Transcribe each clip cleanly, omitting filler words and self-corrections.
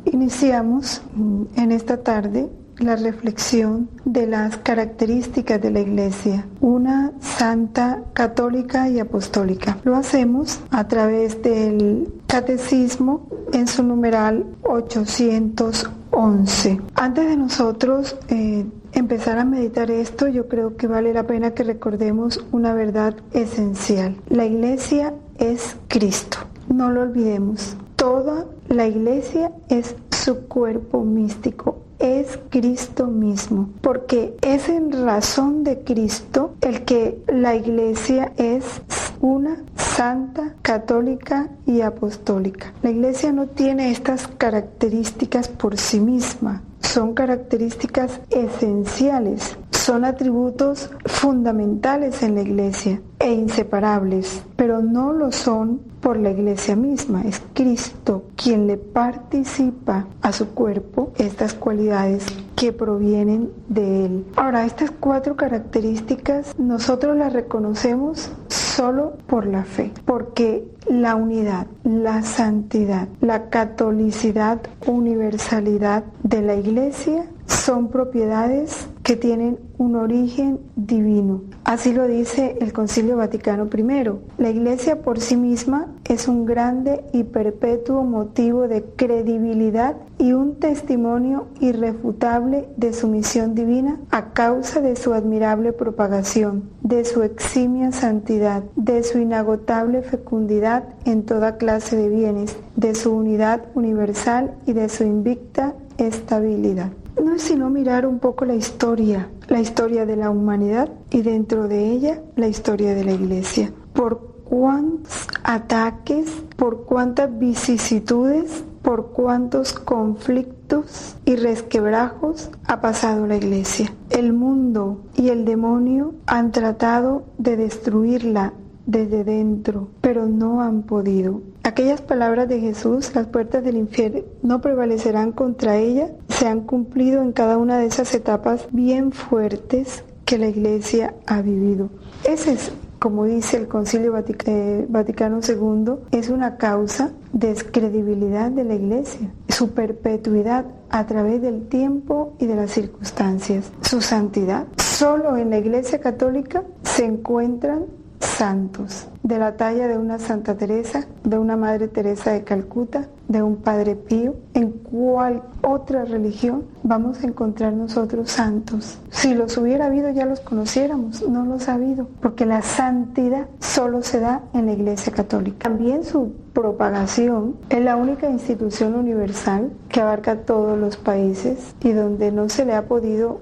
Iniciamos en esta tarde la reflexión de las características de la Iglesia, una santa, católica y apostólica. Lo hacemos a través del Catecismo en su numeral 811. Antes de nosotros empezar a meditar esto, yo creo que vale la pena que recordemos una verdad esencial. La Iglesia es Cristo, no lo olvidemos. Toda la Iglesia es su cuerpo místico, es Cristo mismo, porque es en razón de Cristo el que la Iglesia es una, santa, católica y apostólica. La Iglesia no tiene estas características por sí misma, son características esenciales, son atributos fundamentales en la Iglesia e inseparables, pero no lo son por la Iglesia misma. Es Cristo quien le participa a su cuerpo estas cualidades que provienen de Él. Ahora, estas 4 características nosotros las reconocemos solo por la fe, porque la unidad, la santidad, la catolicidad, universalidad de la Iglesia son propiedades que tienen un origen divino. Así lo dice el Concilio Vaticano I. La Iglesia por sí misma es un grande y perpetuo motivo de credibilidad y un testimonio irrefutable de su misión divina a causa de su admirable propagación, de su eximia santidad, de su inagotable fecundidad en toda clase de bienes, de su unidad universal y de su invicta estabilidad. No es sino mirar un poco la historia de la humanidad y dentro de ella la historia de la Iglesia. Por cuántos ataques, por cuántas vicisitudes, por cuántos conflictos y resquebrajos ha pasado la Iglesia. El mundo y el demonio han tratado de destruirla desde dentro, pero no han podido. Aquellas palabras de Jesús, las puertas del infierno no prevalecerán contra ella, se han cumplido en cada una de esas etapas bien fuertes que la Iglesia ha vivido. Ese es, como dice el Concilio Vaticano II, es una causa de descredibilidad de la Iglesia, su perpetuidad a través del tiempo y de las circunstancias, su santidad. Solo en la Iglesia Católica se encuentran santos, de la talla de una Santa Teresa, de una Madre Teresa de Calcuta, de un Padre Pío. En cual otra religión vamos a encontrar nosotros santos? Si los hubiera habido ya los conociéramos, no los ha habido, porque la santidad solo se da en la Iglesia Católica. También su propagación es la única institución universal que abarca todos los países y donde no se le ha podido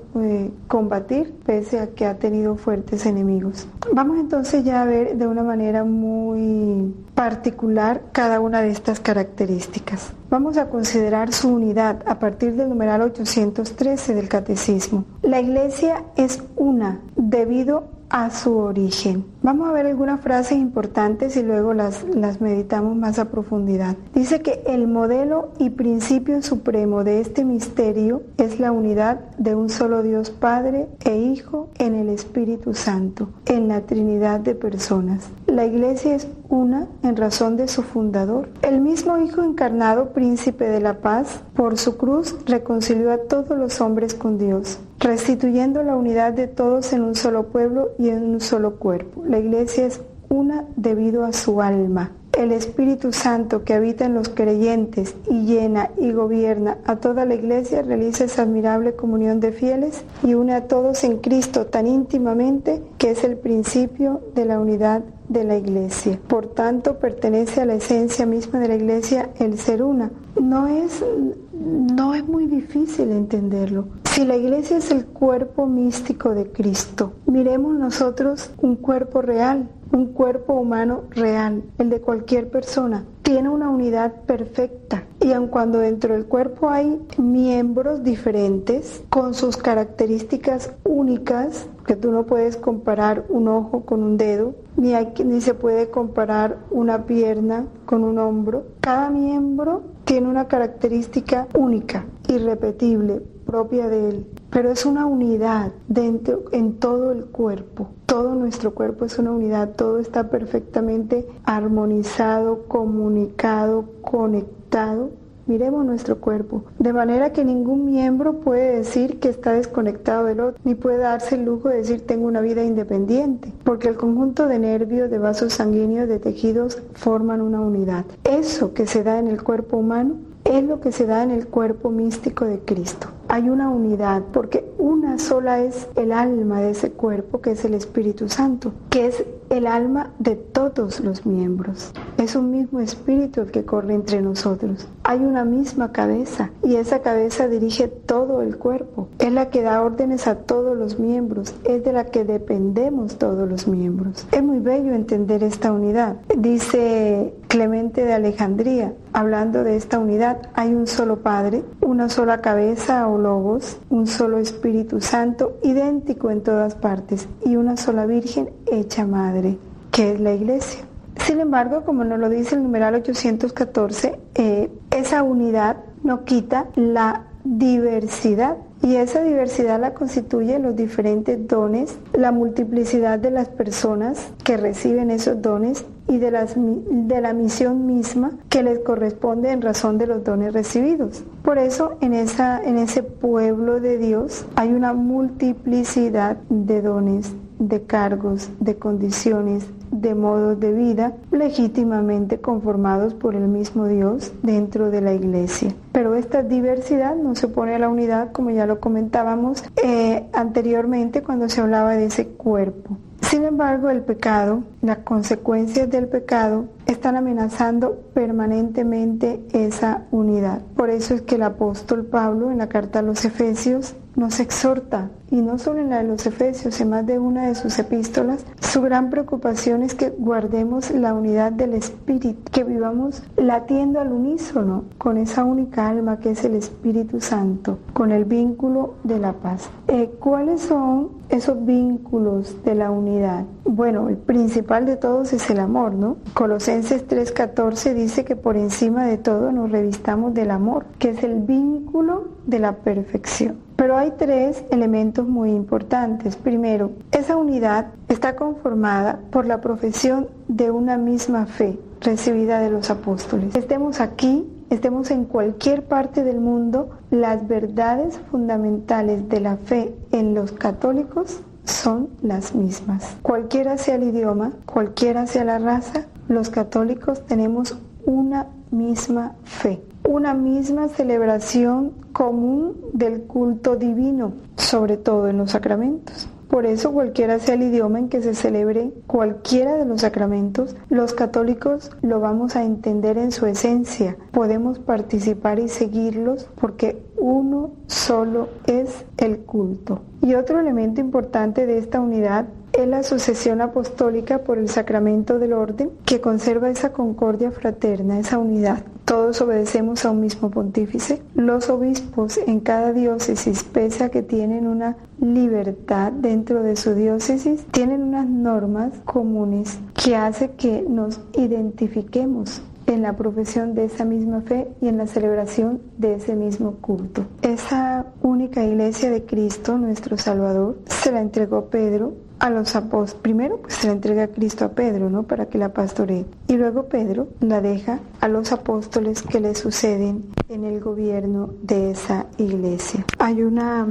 combatir pese a que ha tenido fuertes enemigos. Vamos entonces ya a ver de una manera muy particular cada una de estas características. Vamos a considerar su unidad a partir del numeral 813 del Catecismo. La Iglesia es una debido a su origen. Vamos a ver algunas frases importantes y luego las meditamos más a profundidad. Dice que el modelo y principio supremo de este misterio es la unidad de un solo Dios Padre e Hijo en el Espíritu Santo, en la Trinidad de personas. La Iglesia es una en razón de su fundador. El mismo Hijo encarnado, príncipe de la paz, por su cruz reconcilió a todos los hombres con Dios, restituyendo la unidad de todos en un solo pueblo y en un solo cuerpo. La Iglesia es una debido a su alma. El Espíritu Santo que habita en los creyentes y llena y gobierna a toda la Iglesia realiza esa admirable comunión de fieles y une a todos en Cristo tan íntimamente que es el principio de la unidad de la Iglesia. Por tanto, pertenece a la esencia misma de la Iglesia el ser una. No es muy difícil entenderlo. Si la Iglesia es el cuerpo místico de Cristo, miremos nosotros un cuerpo real, un cuerpo humano real, el de cualquier persona. Tiene una unidad perfecta y aun cuando dentro del cuerpo hay miembros diferentes con sus características únicas, que tú no puedes comparar un ojo con un dedo, ni se puede comparar una pierna con un hombro. Cada miembro tiene una característica única, irrepetible, propia de él, pero es una unidad dentro, en todo el cuerpo. Todo nuestro cuerpo es una unidad, todo está perfectamente armonizado, comunicado, conectado miremos nuestro cuerpo, de manera que ningún miembro puede decir que está desconectado del otro, ni puede darse el lujo de decir tengo una vida independiente, porque el conjunto de nervios, de vasos sanguíneos, de tejidos forman una unidad. Eso que se da en el cuerpo humano es lo que se da en el cuerpo místico de Cristo. Hay una unidad, porque una sola es el alma de ese cuerpo, que es el Espíritu Santo, que es el alma de todos los miembros. Es un mismo espíritu el que corre entre nosotros. Hay una misma cabeza y esa cabeza dirige todo el cuerpo. Es la que da órdenes a todos los miembros. Es de la que dependemos todos los miembros. Es muy bello entender esta unidad. Dice Clemente de Alejandría, hablando de esta unidad, hay un solo Padre, una sola cabeza o logos, un solo Espíritu Santo, idéntico en todas partes, y una sola Virgen hecha madre, que es la Iglesia. Sin embargo, como nos lo dice el numeral 814, esa unidad no quita la diversidad, y esa diversidad la constituyen los diferentes dones, la multiplicidad de las personas que reciben esos dones y de la misión misma que les corresponde en razón de los dones recibidos. Por eso en ese pueblo de Dios hay una multiplicidad de dones, de cargos, de condiciones, de modos de vida legítimamente conformados por el mismo Dios dentro de la Iglesia. Pero esta diversidad no se opone a la unidad, como ya lo comentábamos anteriormente cuando se hablaba de ese cuerpo. Sin embargo, el pecado, las consecuencias del pecado están amenazando permanentemente esa unidad. Por eso es que el apóstol Pablo en la carta a los Efesios nos exhorta, y no solo en la de los Efesios, en más de una de sus epístolas, su gran preocupación es que guardemos la unidad del Espíritu, que vivamos latiendo al unísono con esa única alma que es el Espíritu Santo, con el vínculo de la paz. ¿Cuáles son esos vínculos de la unidad? Bueno, el principal de todos es el amor, ¿no? Colosenses 3:14 dice que por encima de todo nos revistamos del amor, que es el vínculo de la perfección. Pero hay tres elementos muy importantes. Primero, esa unidad está conformada por la profesión de una misma fe recibida de los apóstoles. Estemos aquí, estemos en cualquier parte del mundo, las verdades fundamentales de la fe en los católicos son las mismas. Cualquiera sea el idioma, cualquiera sea la raza, los católicos tenemos una misma fe, una misma celebración común del culto divino, sobre todo en los sacramentos. Por eso, cualquiera sea el idioma en que se celebre cualquiera de los sacramentos, los católicos lo vamos a entender en su esencia. Podemos participar y seguirlos porque uno solo es el culto. Y otro elemento importante de esta unidad es la sucesión apostólica por el sacramento del orden, que conserva esa concordia fraterna, esa unidad. Todos obedecemos a un mismo pontífice. Los obispos en cada diócesis, pese a que tienen una libertad dentro de su diócesis, tienen unas normas comunes que hace que nos identifiquemos en la profesión de esa misma fe y en la celebración de ese mismo culto. Esa única Iglesia de Cristo, nuestro Salvador, se la entregó Pedro a los apóstoles. Primero pues se la entrega a Cristo a Pedro, ¿no?, para que la pastoree, y luego Pedro la deja a los apóstoles que le suceden en el gobierno de esa iglesia. Hay una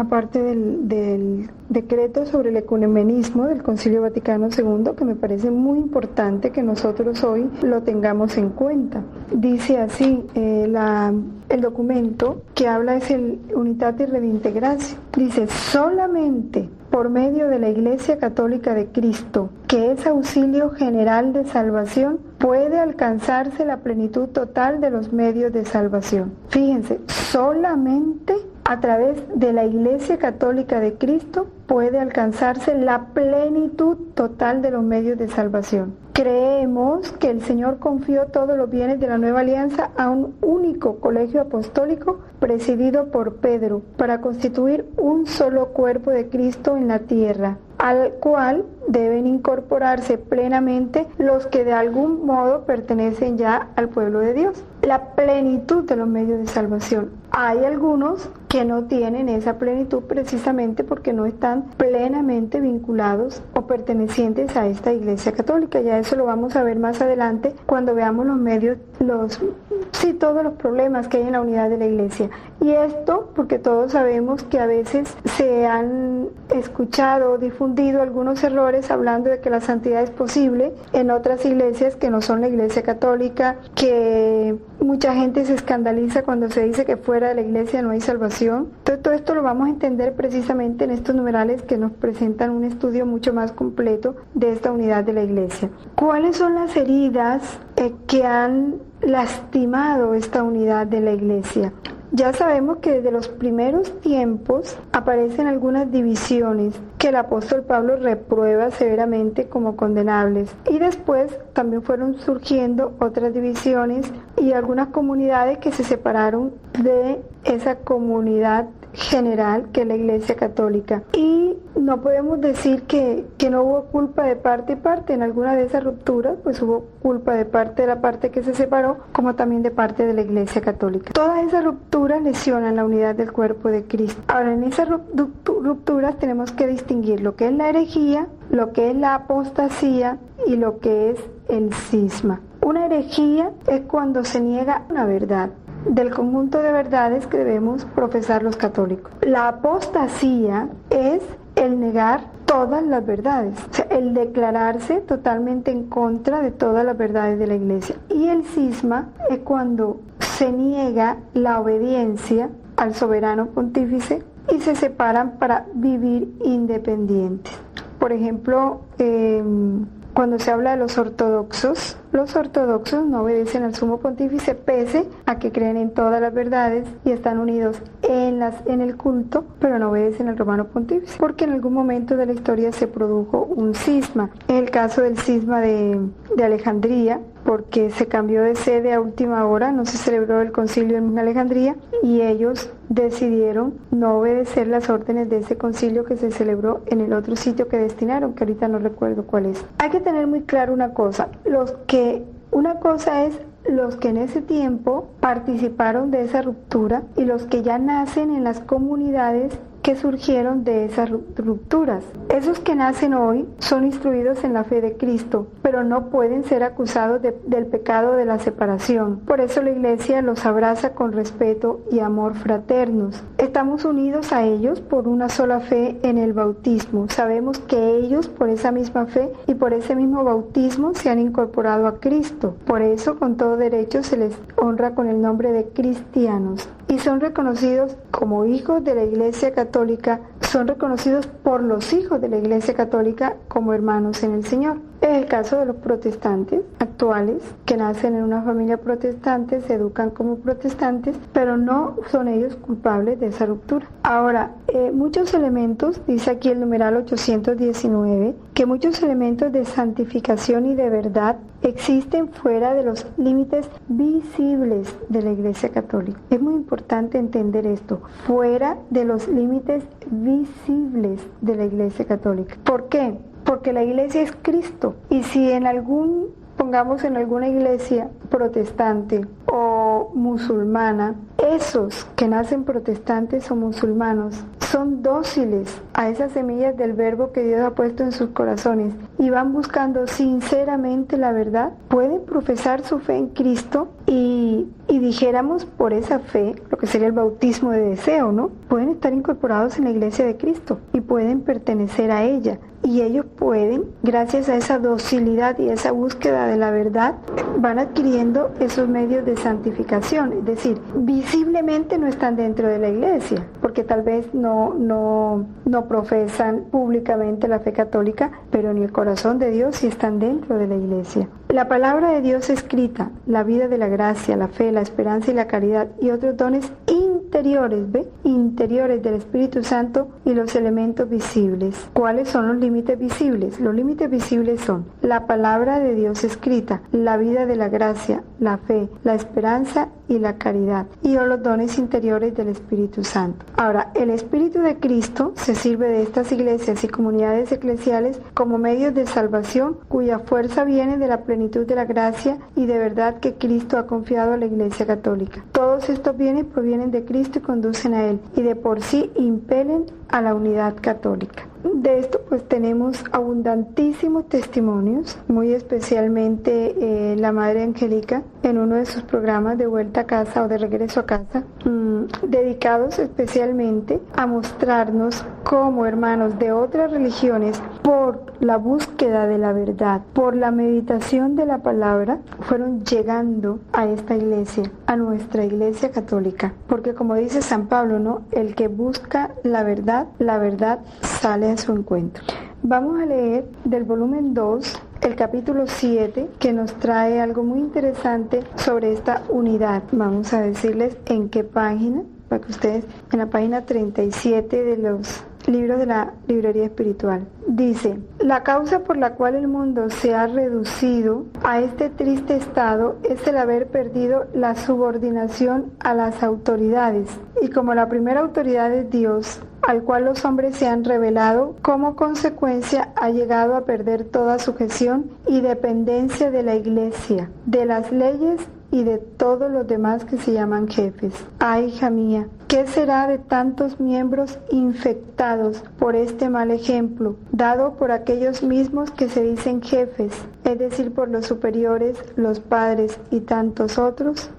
parte del decreto sobre el ecumenismo del Concilio Vaticano II que me parece muy importante que nosotros hoy lo tengamos en cuenta. Dice así, el documento que habla es el Unitatis Redintegratio. Dice, solamente por medio de la Iglesia Católica de Cristo, que es auxilio general de salvación, puede alcanzarse la plenitud total de los medios de salvación. Fíjense, solamente a través de la Iglesia Católica de Cristo puede alcanzarse la plenitud total de los medios de salvación. Creemos que el Señor confió todos los bienes de la nueva alianza a un único colegio apostólico presidido por Pedro para constituir un solo cuerpo de Cristo en la tierra, al cual deben incorporarse plenamente los que de algún modo pertenecen ya al pueblo de Dios. La plenitud de los medios de salvación. Hay algunos que no tienen esa plenitud precisamente porque no están plenamente vinculados o pertenecientes a esta Iglesia Católica. Ya eso lo vamos a ver más adelante cuando veamos los sí, todos los problemas que hay en la unidad de la Iglesia. Y esto porque todos sabemos que a veces se han escuchado o difundido algunos errores hablando de que la santidad es posible en otras iglesias que no son la Iglesia Católica, que mucha gente se escandaliza cuando se dice que fuera de la Iglesia no hay salvación. Entonces, todo esto lo vamos a entender precisamente en estos numerales que nos presentan un estudio mucho más completo de esta unidad de la Iglesia. ¿Cuáles son las heridas que han lastimado esta unidad de la Iglesia? Ya sabemos que desde los primeros tiempos aparecen algunas divisiones que el apóstol Pablo reprueba severamente como condenables. Y después también fueron surgiendo otras divisiones y algunas comunidades que se separaron de esa comunidad general que es la Iglesia Católica. Y no podemos decir que no hubo culpa de parte y parte. En alguna de esas rupturas pues hubo culpa de parte de la parte que se separó, como también de parte de la Iglesia Católica. Todas esas rupturas lesionan la unidad del cuerpo de Cristo. Ahora, en esas rupturas tenemos que distinguir lo que es la herejía, lo que es la apostasía y lo que es el cisma. Una herejía es cuando se niega una verdad del conjunto de verdades que debemos profesar los católicos. La apostasía es el negar todas las verdades, o sea, el declararse totalmente en contra de todas las verdades de la Iglesia. Y el cisma es cuando se niega la obediencia al soberano pontífice y se separan para vivir independientes. Por ejemplo, cuando se habla de los ortodoxos no obedecen al sumo pontífice pese a que creen en todas las verdades y están unidos en el culto, pero no obedecen al romano pontífice, porque en algún momento de la historia se produjo un cisma. En el caso del cisma de Alejandría, porque se cambió de sede a última hora, no se celebró el concilio en Alejandría y ellos decidieron no obedecer las órdenes de ese concilio que se celebró en el otro sitio que destinaron, que ahorita no recuerdo cuál es. Hay que tener muy claro una cosa, una cosa es los que en ese tiempo participaron de esa ruptura y los que ya nacen en las comunidades que surgieron de esas rupturas. Esos que nacen hoy son instruidos en la fe de Cristo, pero no pueden ser acusados del pecado de la separación. Por eso la Iglesia los abraza con respeto y amor fraternos. Estamos unidos a ellos por una sola fe en el bautismo. Sabemos que ellos, por esa misma fe y por ese mismo bautismo, se han incorporado a Cristo. Por eso, con todo derecho, se les honra con el nombre de cristianos. Y son reconocidos como hijos de la Iglesia Católica, son reconocidos por los hijos de la Iglesia Católica como hermanos en el Señor. Es el caso de los protestantes actuales, que nacen en una familia protestante, se educan como protestantes, pero no son ellos culpables de esa ruptura. Ahora, muchos elementos, dice aquí el numeral 819, que muchos elementos de santificación y de verdad existen fuera de los límites visibles de la Iglesia Católica. Es muy importante entender esto, fuera de los límites visibles de la Iglesia Católica. ¿Por qué? Porque la Iglesia es Cristo. Y si pongamos en alguna iglesia protestante o musulmana, esos que nacen protestantes o musulmanos son dóciles a esas semillas del verbo que Dios ha puesto en sus corazones y van buscando sinceramente la verdad, pueden profesar su fe en Cristo y dijéramos por esa fe, lo que sería el bautismo de deseo, ¿no? Pueden estar incorporados en la Iglesia de Cristo y pueden pertenecer a ella. Y ellos pueden, gracias a esa docilidad y esa búsqueda de la verdad, van adquiriendo esos medios de santificación. Es decir, visiblemente no están dentro de la Iglesia, porque tal vez no profesan públicamente la fe católica, pero en el corazón de Dios sí están dentro de la Iglesia. La palabra de Dios escrita, la vida de la gracia, la fe, la esperanza y la caridad y otros dones interiores, interiores del Espíritu Santo y los elementos visibles. ¿Cuáles son los límites visibles? Los límites visibles son la palabra de Dios escrita, la vida de la gracia, la fe, la esperanza y la caridad y los dones interiores del Espíritu Santo. Ahora, el Espíritu de Cristo se sirve de estas iglesias y comunidades eclesiales como medios de salvación cuya fuerza viene de la plenitud de la gracia y de verdad que Cristo ha confiado a la Iglesia Católica. Todos estos bienes provienen de Cristo y conducen a Él y de por sí impelen a la unidad católica. De esto pues tenemos abundantísimos testimonios, muy especialmente la Madre Angélica en uno de sus programas de vuelta a casa o de regreso a casa, dedicados especialmente a mostrarnos cómo hermanos de otras religiones, por la búsqueda de la verdad, por la meditación de la palabra, fueron llegando a esta iglesia, a nuestra iglesia católica. Porque como dice San Pablo, ¿no? El que busca la verdad sale a su encuentro. Vamos a leer del volumen 2, el capítulo 7, que nos trae algo muy interesante sobre esta unidad. Vamos a decirles en qué página, para que ustedes, en la página 37 de los libros de la librería espiritual. Dice: la causa por la cual el mundo se ha reducido a este triste estado es el haber perdido la subordinación a las autoridades. Y como la primera autoridad es Dios, al cual los hombres se han revelado, como consecuencia ha llegado a perder toda sujeción y dependencia de la Iglesia, de las leyes y de todos los demás que se llaman jefes. Ay, hija mía, ¿qué será de tantos miembros infectados por este mal ejemplo, dado por aquellos mismos que se dicen jefes, es decir, por los superiores, los padres y tantos otros?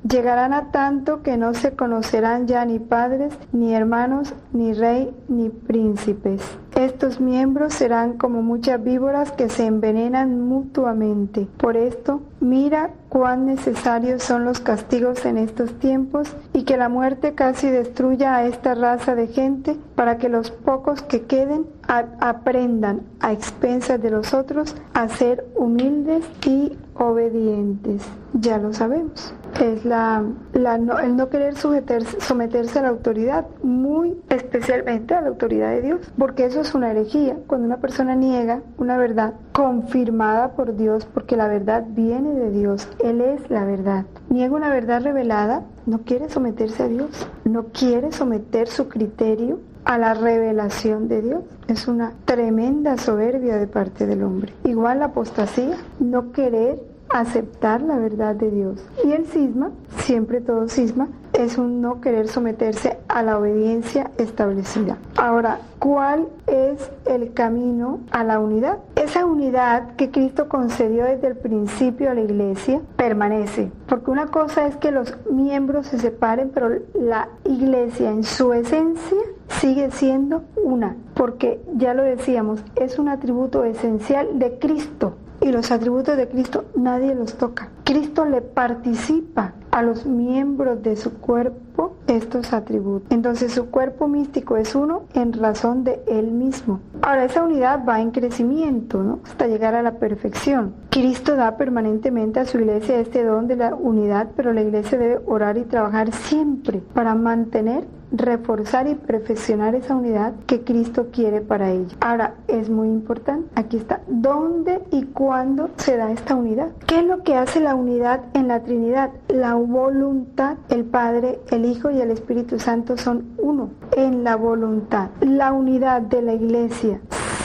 Llegarán a tanto que no se conocerán ya ni padres, ni hermanos, ni rey, ni príncipes. Estos miembros serán como muchas víboras que se envenenan mutuamente. Por esto, mira cuán necesarios son los castigos en estos tiempos y que la muerte casi destruya a esta raza de gente para que los pocos que queden aprendan a expensas de los otros a ser humildes y obedientes. Ya lo sabemos. Es el no querer someterse a la autoridad, muy especialmente a la autoridad de Dios, porque eso es una herejía, cuando una persona niega una verdad confirmada por Dios, porque la verdad viene de Dios, Él es la verdad. Niega una verdad revelada, no quiere someterse a Dios, no quiere someter su criterio a la revelación de Dios. Es una tremenda soberbia de parte del hombre. Igual la apostasía, no querer aceptar la verdad de Dios. Y el cisma, siempre todo cisma, es un no querer someterse a la obediencia establecida. Ahora, ¿cuál es el camino a la unidad? Esa unidad que Cristo concedió desde el principio a la iglesia permanece. Porque una cosa es que los miembros se separen, pero la iglesia en su esencia sigue siendo una. Porque, ya lo decíamos, es un atributo esencial de Cristo. Y los atributos de Cristo nadie los toca. Cristo le participa a los miembros de su cuerpo estos atributos. Entonces su cuerpo místico es uno en razón de Él mismo. Ahora esa unidad va en crecimiento, ¿no? Hasta llegar a la perfección. Cristo da permanentemente a su iglesia este don de la unidad, pero la iglesia debe orar y trabajar siempre para mantener, reforzar y perfeccionar esa unidad que Cristo quiere para ella. Ahora, es muy importante, aquí está, ¿dónde y cuándo se da esta unidad? ¿Qué es lo que hace la unidad en la Trinidad? La voluntad. El Padre, el Hijo y el Espíritu Santo son uno en la voluntad. La unidad de la iglesia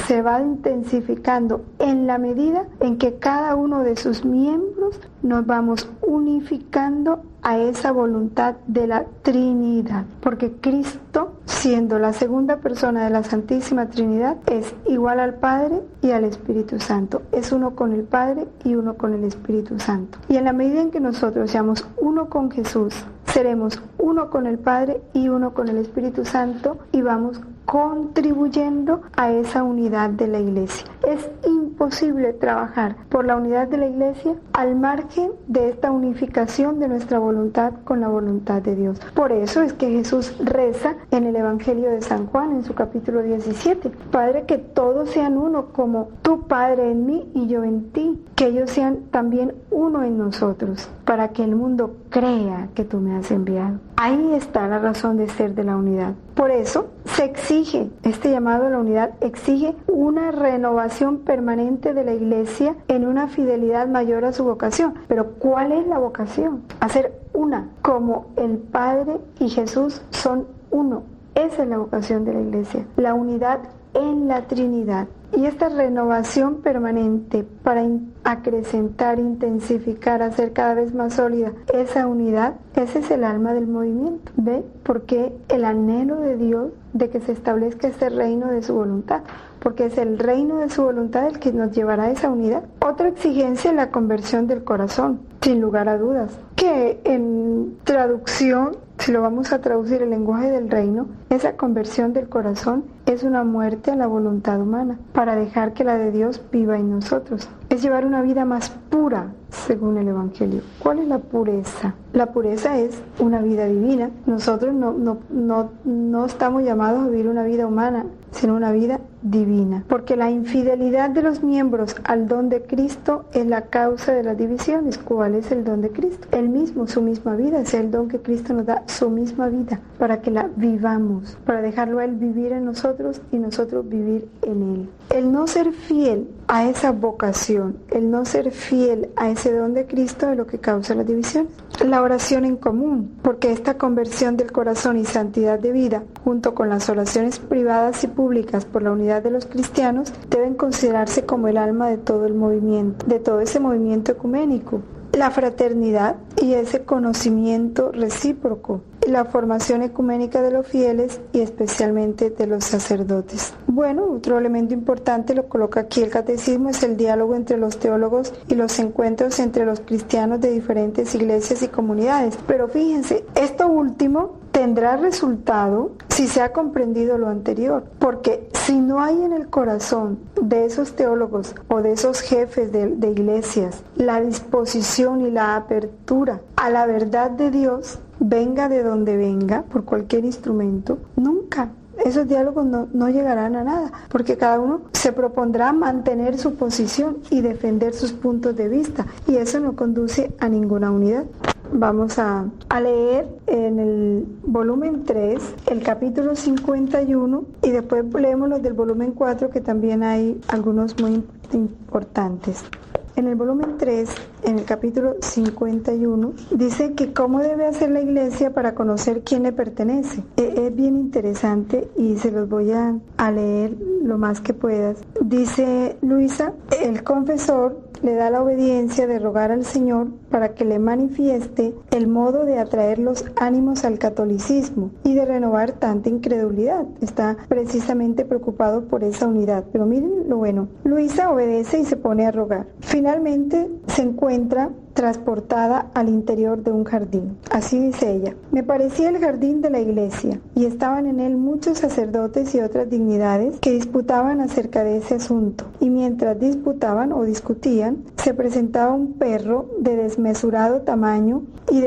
se va intensificando en la medida en que cada uno de sus miembros nos vamos unificando a esa voluntad de la Trinidad. Porque Cristo, siendo la segunda persona de la Santísima Trinidad, es igual al Padre y al Espíritu Santo. Es uno con el Padre y uno con el Espíritu Santo. Y en la medida en que nosotros seamos uno con Jesús, seremos uno con el Padre y uno con el Espíritu Santo y vamos contribuyendo a esa unidad de la iglesia. Es imposible trabajar por la unidad de la iglesia al margen de esta unificación de nuestra voluntad con la voluntad de Dios. Por eso es que Jesús reza en el Evangelio de San Juan, en su capítulo 17, Padre, que todos sean uno, como tú, Padre, en mí y yo en ti, que ellos sean también uno en nosotros, para que el mundo crea que tú me has enviado. Ahí está la razón de ser de la unidad. Por eso se exige, este llamado a la unidad exige una renovación permanente de la iglesia en una fidelidad mayor a su vocación. Pero ¿cuál es la vocación? Hacer una, como el Padre y Jesús son uno. Esa es la vocación de la iglesia, la unidad en la Trinidad. Y esta renovación permanente para acrecentar, intensificar, hacer cada vez más sólida esa unidad, ese es el alma del movimiento. ¿Ve? Porque el anhelo de Dios de que se establezca este reino de su voluntad, porque es el reino de su voluntad el que nos llevará a esa unidad. Otra exigencia es la conversión del corazón, sin lugar a dudas, que en traducción, si lo vamos a traducir el lenguaje del reino, esa conversión del corazón es una muerte a la voluntad humana, para dejar que la de Dios viva en nosotros. Es llevar una vida más pura, según el Evangelio. ¿Cuál es la pureza? La pureza es una vida divina. Nosotros no estamos llamados a vivir una vida humana, sino una vida divina. Porque la infidelidad de los miembros al don de Cristo es la causa de las divisiones. ¿Cuál es el don de Cristo? Él mismo, su misma vida, es el don que Cristo nos da, su misma vida, para que la vivamos, para dejarlo a Él vivir en nosotros y nosotros vivir en Él. El no ser fiel a esa vocación, el no ser fiel a ese don de Cristo es lo que causa la división. La oración en común, porque esta conversión del corazón y santidad de vida, junto con las oraciones privadas y públicas por la unidad de los cristianos, deben considerarse como el alma de todo el movimiento, de todo ese movimiento ecuménico. La fraternidad y ese conocimiento recíproco, la formación ecuménica de los fieles y especialmente de los sacerdotes. Bueno, otro elemento importante, lo coloca aquí el catecismo, es el diálogo entre los teólogos y los encuentros entre los cristianos de diferentes iglesias y comunidades. Pero fíjense, esto último tendrá resultado si se ha comprendido lo anterior, porque si no hay en el corazón de esos teólogos o de esos jefes de iglesias la disposición y la apertura a la verdad de Dios, venga de donde venga, por cualquier instrumento, nunca esos diálogos no llegarán a nada, porque cada uno se propondrá mantener su posición y defender sus puntos de vista, y eso no conduce a ninguna unidad. Vamos a leer en el volumen 3, el capítulo 51, y después leemos los del volumen 4, que también hay algunos muy importantes. En el volumen 3, en el capítulo 51, dice que cómo debe hacer la iglesia para conocer quién le pertenece. Es bien interesante y se los voy a leer lo más que puedas. Dice Luisa, el confesor le da la obediencia de rogar al Señor para que le manifieste el modo de atraer los ánimos al catolicismo y de renovar tanta incredulidad. Está precisamente preocupado por esa unidad. Pero miren lo bueno. Luisa obedece y se pone a rogar. Finalmente se encuentra transportada al interior de un jardín. Así dice ella: me parecía el jardín de la iglesia, y estaban en él muchos sacerdotes y otras dignidades que disputaban acerca de ese asunto. Y mientras disputaban o discutían, se presentaba un perro de desmesurado tamaño y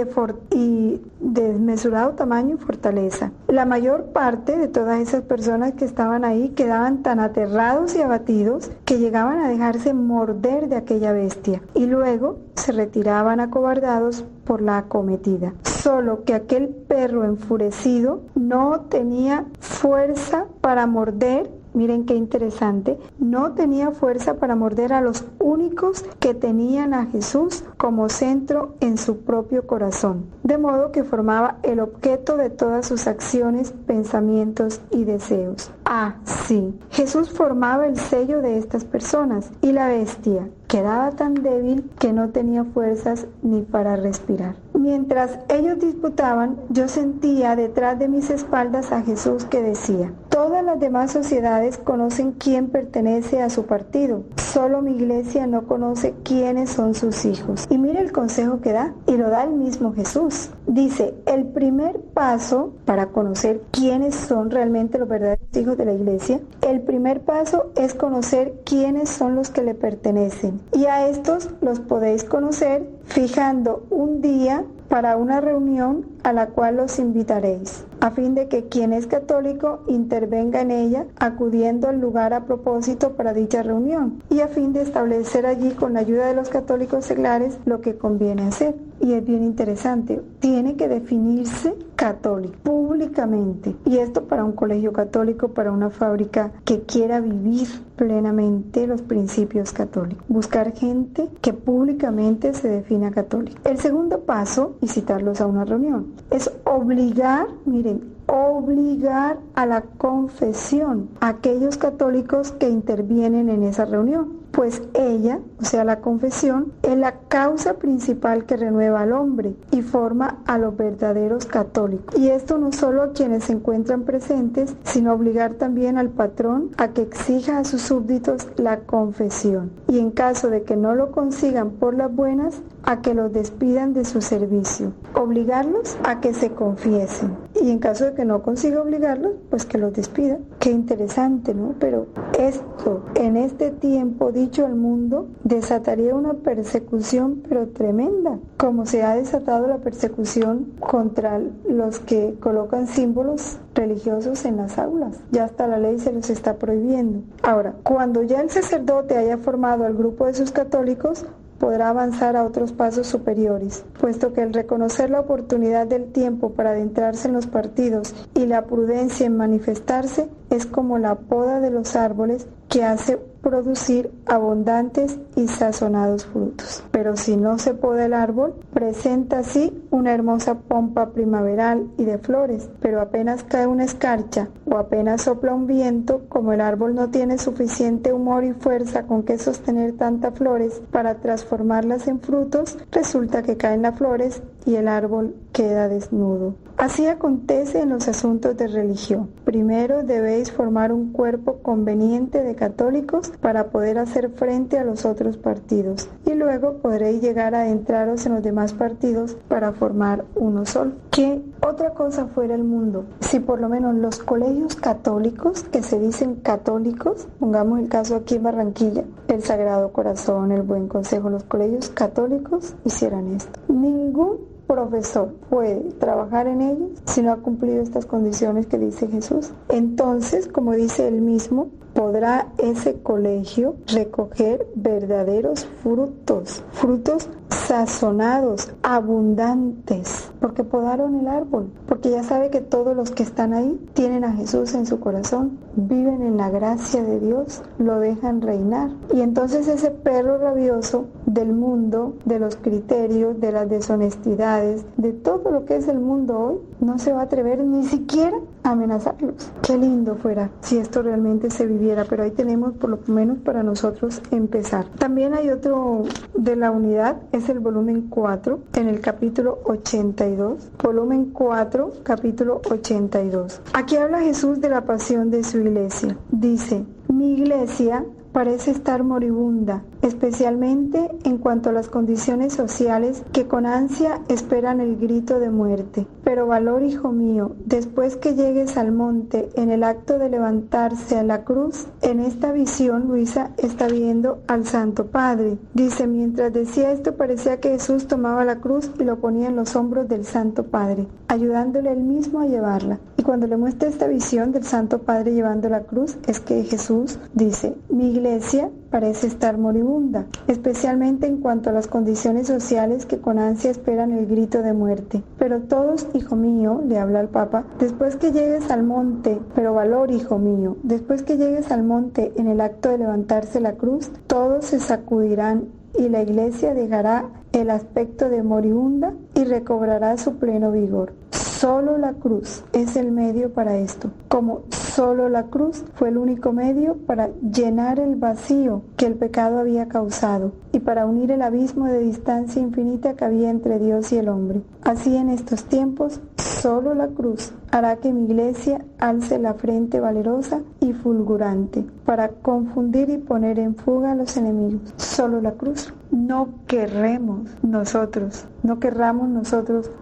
fortaleza. La mayor parte de todas esas personas que estaban ahí quedaban tan aterrados y abatidos que llegaban a dejarse morder de aquella bestia, y luego se retiraban acobardados por la acometida. Solo que aquel perro enfurecido no tenía fuerza para morder. Miren qué interesante, no tenía fuerza para morder a los únicos que tenían a Jesús como centro en su propio corazón, de modo que formaba el objeto de todas sus acciones, pensamientos y deseos. Ah, sí, Jesús formaba el sello de estas personas, y la bestia quedaba tan débil que no tenía fuerzas ni para respirar. Mientras ellos disputaban, yo sentía detrás de mis espaldas a Jesús que decía: todas las demás sociedades conocen quién pertenece a su partido, solo mi iglesia no conoce quiénes son sus hijos. Y mira el consejo que da, y lo da el mismo Jesús. Dice, el primer paso para conocer quiénes son realmente los verdaderos hijos de la iglesia, el primer paso es conocer quiénes son los que le pertenecen. Y a estos los podéis conocer fijando un día para una reunión a la cual los invitaréis, a fin de que quien es católico intervenga en ella, acudiendo al lugar a propósito para dicha reunión, y a fin de establecer allí con la ayuda de los católicos seglares lo que conviene hacer. Y es bien interesante, tiene que definirse católico públicamente, y esto para un colegio católico, para una fábrica que quiera vivir plenamente los principios católicos, buscar gente que públicamente se defina católica. El segundo paso, y citarlos a una reunión, es obligar, miren, obligar a la confesión a aquellos católicos que intervienen en esa reunión. Pues ella, o sea, la confesión, es la causa principal que renueva al hombre y forma a los verdaderos católicos. Y esto no solo a quienes se encuentran presentes, sino obligar también al patrón a que exija a sus súbditos la confesión. Y en caso de que no lo consigan por las buenas, a que los despidan de su servicio. Obligarlos a que se confiesen. Y en caso de que no consiga obligarlos, pues que los despida. Qué interesante, ¿no? Pero esto, en este tiempo dicho al mundo, desataría una persecución pero tremenda, como se ha desatado la persecución contra los que colocan símbolos religiosos en las aulas. Ya hasta la ley se los está prohibiendo. Ahora, cuando ya el sacerdote haya formado al grupo de sus católicos, podrá avanzar a otros pasos superiores, puesto que el reconocer la oportunidad del tiempo para adentrarse en los partidos y la prudencia en manifestarse es como la poda de los árboles que hace producir abundantes y sazonados frutos. Pero si no se poda el árbol, presenta así una hermosa pompa primaveral y de flores, pero apenas cae una escarcha o apenas sopla un viento, como el árbol no tiene suficiente humor y fuerza con que sostener tantas flores para transformarlas en frutos, resulta que caen las flores y el árbol queda desnudo. Así acontece en los asuntos de religión. Primero debéis formar un cuerpo conveniente de católicos para poder hacer frente a los otros partidos, y luego podréis llegar a adentraros en los demás partidos para formar uno solo. ¿Qué otra cosa fuera el mundo? Si por lo menos los colegios católicos, que se dicen católicos, pongamos el caso aquí en Barranquilla, el Sagrado Corazón, el Buen Consejo, los colegios católicos hicieran esto. Ningún profesor puede trabajar en ellos si no ha cumplido estas condiciones que dice Jesús. Entonces, como dice él mismo, podrá ese colegio recoger verdaderos frutos, frutos sazonados, abundantes, porque podaron el árbol, porque ya sabe que todos los que están ahí tienen a Jesús en su corazón, viven en la gracia de Dios, lo dejan reinar. Y entonces ese perro rabioso del mundo, de los criterios, de las deshonestidades, de todo lo que es el mundo hoy, no se va a atrever ni siquiera a amenazarlos. Qué lindo fuera si esto realmente se viviera, pero ahí tenemos por lo menos para nosotros empezar. También hay otro de la unidad, es el volumen 4, en el capítulo 82. Volumen 4, capítulo 82. Aquí habla Jesús de la pasión de su iglesia. Dice: mi iglesia parece estar moribunda, especialmente en cuanto a las condiciones sociales que con ansia esperan el grito de muerte. Pero valor, hijo mío, después que llegues al monte, en el acto de levantarse a la cruz, en esta visión Luisa está viendo al Santo Padre. Dice, mientras decía esto parecía que Jesús tomaba la cruz y lo ponía en los hombros del Santo Padre, ayudándole él mismo a llevarla. Y cuando le muestra esta visión del Santo Padre llevando la cruz, es que Jesús dice, mi iglesia parece estar moribunda, especialmente en cuanto a las condiciones sociales que con ansia esperan el grito de muerte. Pero todos, hijo mío, le habla al Papa, después que llegues al monte, pero valor, hijo mío, después que llegues al monte en el acto de levantarse la cruz, todos se sacudirán y la iglesia dejará el aspecto de moribunda y recobrará su pleno vigor. Solo la cruz es el medio para esto, como solo la cruz fue el único medio para llenar el vacío que el pecado había causado y para unir el abismo de distancia infinita que había entre Dios y el hombre. Así en estos tiempos, solo la cruz hará que mi iglesia alce la frente valerosa y fulgurante para confundir y poner en fuga a los enemigos. Solo la cruz. No querramos nosotros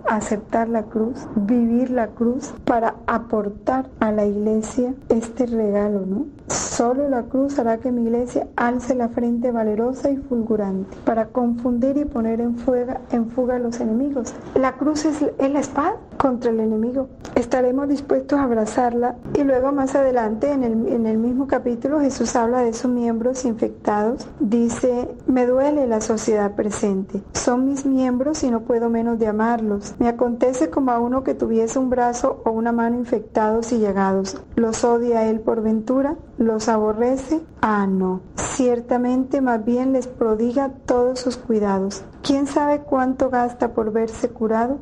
aceptar la cruz, vivir la cruz para aportar a la iglesia este regalo, ¿no? Solo la cruz hará que mi iglesia alce la frente valerosa y fulgurante para confundir y poner en fuga a los enemigos. La cruz es la espada contra el enemigo. Estaremos dispuestos a abrazarla. Y luego más adelante en el mismo capítulo Jesús habla de sus miembros infectados. Dice, me duele la sociedad presente. Son mis miembros y no puedo menos de amarlos. Me acontece como a uno que tuviese un brazo o una mano infectados y llagados. ¿Los odia él por ventura? ¿Los aborrece? Ah, no. Ciertamente más bien les prodiga todos sus cuidados. ¿Quién sabe cuánto gasta por verse curado?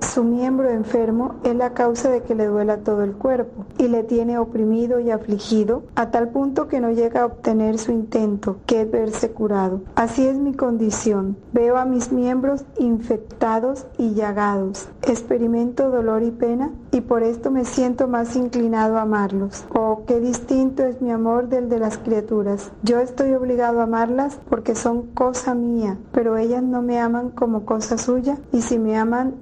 Su miembro enfermo es la causa de que le duela todo el cuerpo y le tiene oprimido y afligido a tal punto que no llega a obtener su intento, que es verse curado. Así es mi condición. Veo a mis miembros infectados y llagados. Experimento dolor y pena y por esto me siento más inclinado a amarlos. Oh, qué distinto es mi amor del de las criaturas. Yo estoy obligado a amarlas porque son cosa mía, pero ellas no me aman como cosa suya y si me aman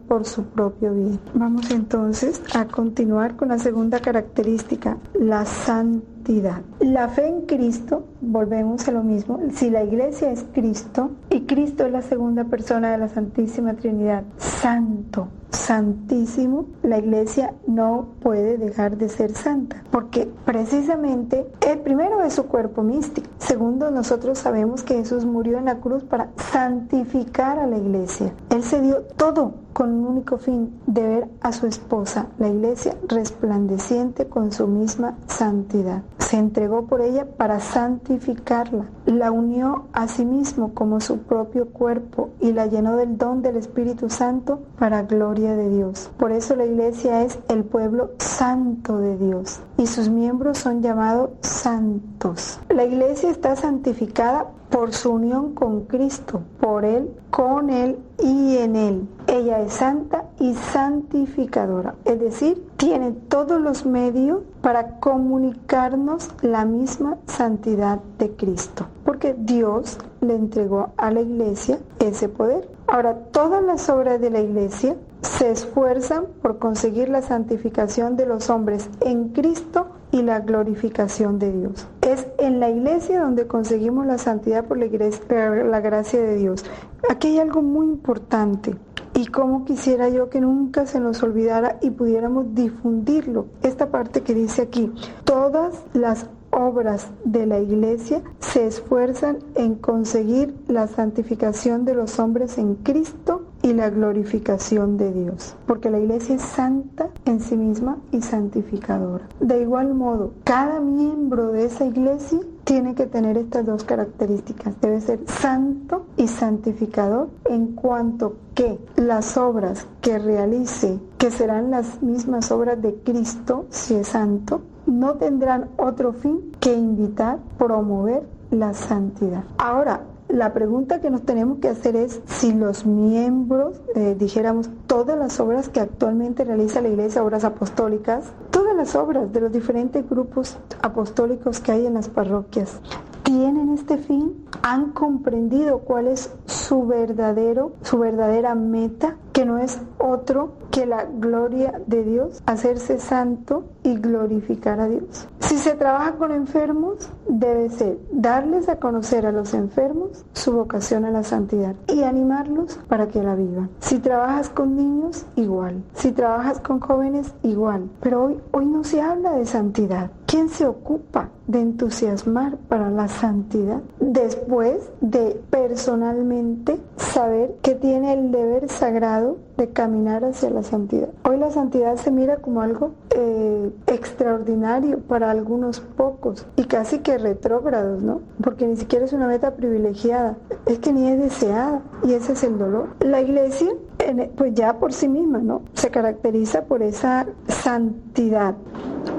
por su propio bien. Vamos entonces a continuar con la segunda característica, la santidad. La fe en Cristo, volvemos a lo mismo, si la iglesia es Cristo y Cristo es la segunda persona de la Santísima Trinidad, santo, santísimo, la iglesia no puede dejar de ser santa, porque precisamente el primero es su cuerpo místico, segundo nosotros sabemos que Jesús murió en la cruz para santificar a la iglesia, Él se dio todo con un único fin, de ver a su esposa, la iglesia, resplandeciente con su misma santidad. Se entregó por ella para santificarla, la unió a sí mismo como su propio cuerpo y la llenó del don del Espíritu Santo para gloria de Dios. Por eso la iglesia es el pueblo santo de Dios y sus miembros son llamados santos. La iglesia está santificada por su unión con Cristo, por Él, con Él y en Él. Ella es santa y santificadora, es decir, tiene todos los medios para comunicarnos la misma santidad de Cristo, porque Dios le entregó a la iglesia ese poder. Ahora, todas las obras de la iglesia se esfuerzan por conseguir la santificación de los hombres en Cristo y la glorificación de Dios. Es en la iglesia donde conseguimos la santidad por la gracia de Dios. Aquí hay algo muy importante y como quisiera yo que nunca se nos olvidara y pudiéramos difundirlo. Esta parte que dice aquí, todas las obras de la iglesia se esfuerzan en conseguir la santificación de los hombres en Cristo y la glorificación de Dios, porque la iglesia es santa en sí misma y santificadora. De igual modo, cada miembro de esa iglesia tiene que tener estas dos características. Debe ser santo y santificador en cuanto que las obras que realice, que serán las mismas obras de Cristo, si es santo, no tendrán otro fin que invitar, promover la santidad. Ahora, la pregunta que nos tenemos que hacer es si los miembros, dijéramos, todas las obras que actualmente realiza la Iglesia, obras apostólicas, todas las obras de los diferentes grupos apostólicos que hay en las parroquias, ¿tienen este fin? ¿Han comprendido cuál es su verdadera meta? Que no es otro que la gloria de Dios, hacerse santo y glorificar a Dios. Si se trabaja con enfermos, debe ser darles a conocer a los enfermos su vocación a la santidad y animarlos para que la vivan. Si trabajas con niños, igual. Si trabajas con jóvenes, igual. Pero hoy no se habla de santidad. ¿Quién se ocupa de entusiasmar para la santidad después de personalmente saber que tiene el deber sagrado de caminar hacia la santidad? Hoy la santidad se mira como algo extraordinario para algunos pocos y casi que retrógrados, ¿no? Porque ni siquiera es una meta privilegiada, es que ni es deseada y ese es el dolor. La iglesia, pues ya por sí misma, ¿no? Se caracteriza por esa santidad,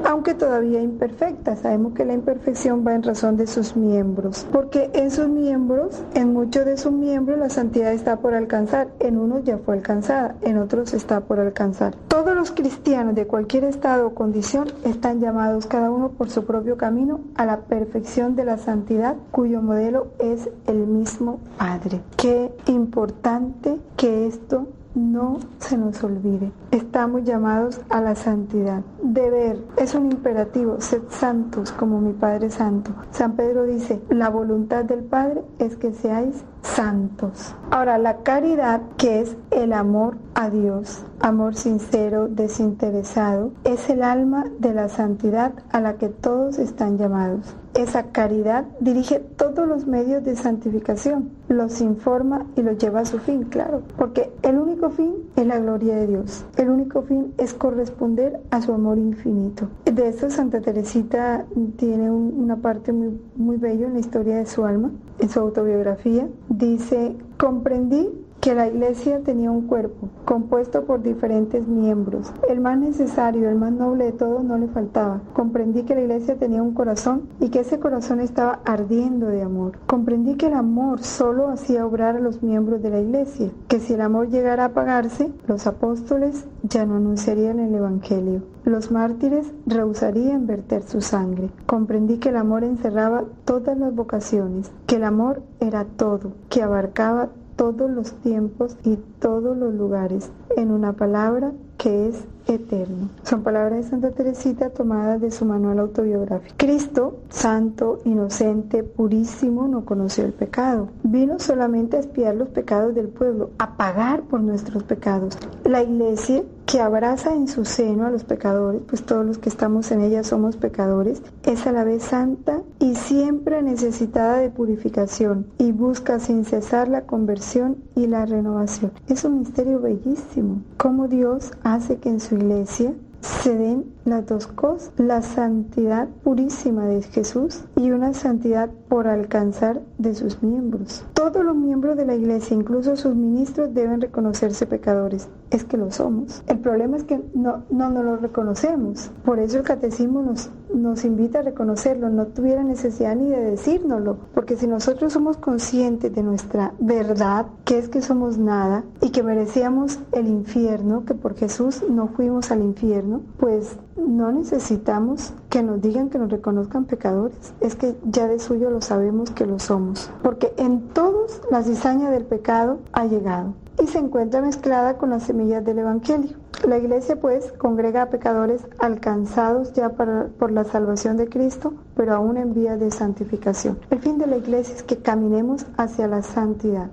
aunque todavía imperfecta. Sabemos que la imperfección va en razón de sus miembros, porque en sus miembros, en muchos de sus miembros, la santidad está por alcanzar. En unos ya fue alcanzada, en otros está por alcanzar. Todos los cristianos de cualquier estado o condición están llamados, cada uno por su propio camino, a la perfección de la santidad, cuyo modelo es el mismo Padre. Qué importante que esto no se nos olvide. Estamos llamados a la santidad. Deber es un imperativo. Sed santos como mi Padre santo. San Pedro dice, la voluntad del Padre es que seáis santos. Ahora, la caridad, que es el amor a Dios, amor sincero, desinteresado, es el alma de la santidad a la que todos están llamados. Esa caridad dirige todos los medios de santificación, los informa y los lleva a su fin, claro, porque el único fin es la gloria de Dios. El único fin es corresponder a su amor infinito. De esto Santa Teresita tiene una parte muy bella en la historia de su alma, en su autobiografía. Dice: comprendí que la Iglesia tenía un cuerpo compuesto por diferentes miembros. El más necesario, el más noble de todos no le faltaba. Comprendí que la Iglesia tenía un corazón y que ese corazón estaba ardiendo de amor. Comprendí que el amor solo hacía obrar a los miembros de la Iglesia, que si el amor llegara a apagarse, los apóstoles ya no anunciarían el Evangelio. Los mártires rehusarían verter su sangre. Comprendí que el amor encerraba todas las vocaciones, que el amor era todo, que abarcaba todos los tiempos y todos los lugares, en una palabra, que es eterno. Son palabras de Santa Teresita tomadas de su manual autobiográfico. Cristo, santo, inocente, purísimo, no conoció el pecado. Vino solamente a expiar los pecados del pueblo, a pagar por nuestros pecados. La Iglesia, que abraza en su seno a los pecadores, pues todos los que estamos en ella somos pecadores, es a la vez santa y siempre necesitada de purificación, y busca sin cesar la conversión y la renovación. Es un misterio bellísimo, cómo Dios hace que en su Iglesia se den las dos cosas: la santidad purísima de Jesús y una santidad por alcanzar de sus miembros. Todos los miembros de la Iglesia, incluso sus ministros, deben reconocerse pecadores. Es que lo somos. El problema es que no lo reconocemos. Por eso el catecismo nos invita a reconocerlo. No tuviera necesidad ni de decírnoslo, porque si nosotros somos conscientes de nuestra verdad, que es que somos nada y que merecíamos el infierno, que por Jesús no fuimos al infierno, pues no necesitamos que nos digan, que nos reconozcan pecadores. Es que ya de suyo lo sabemos que lo somos, porque en todos la cizaña del pecado ha llegado y se encuentra mezclada con las semillas del Evangelio. La Iglesia pues congrega a pecadores alcanzados ya por la salvación de Cristo, pero aún en vías de santificación. El fin de la Iglesia es que caminemos hacia la santidad.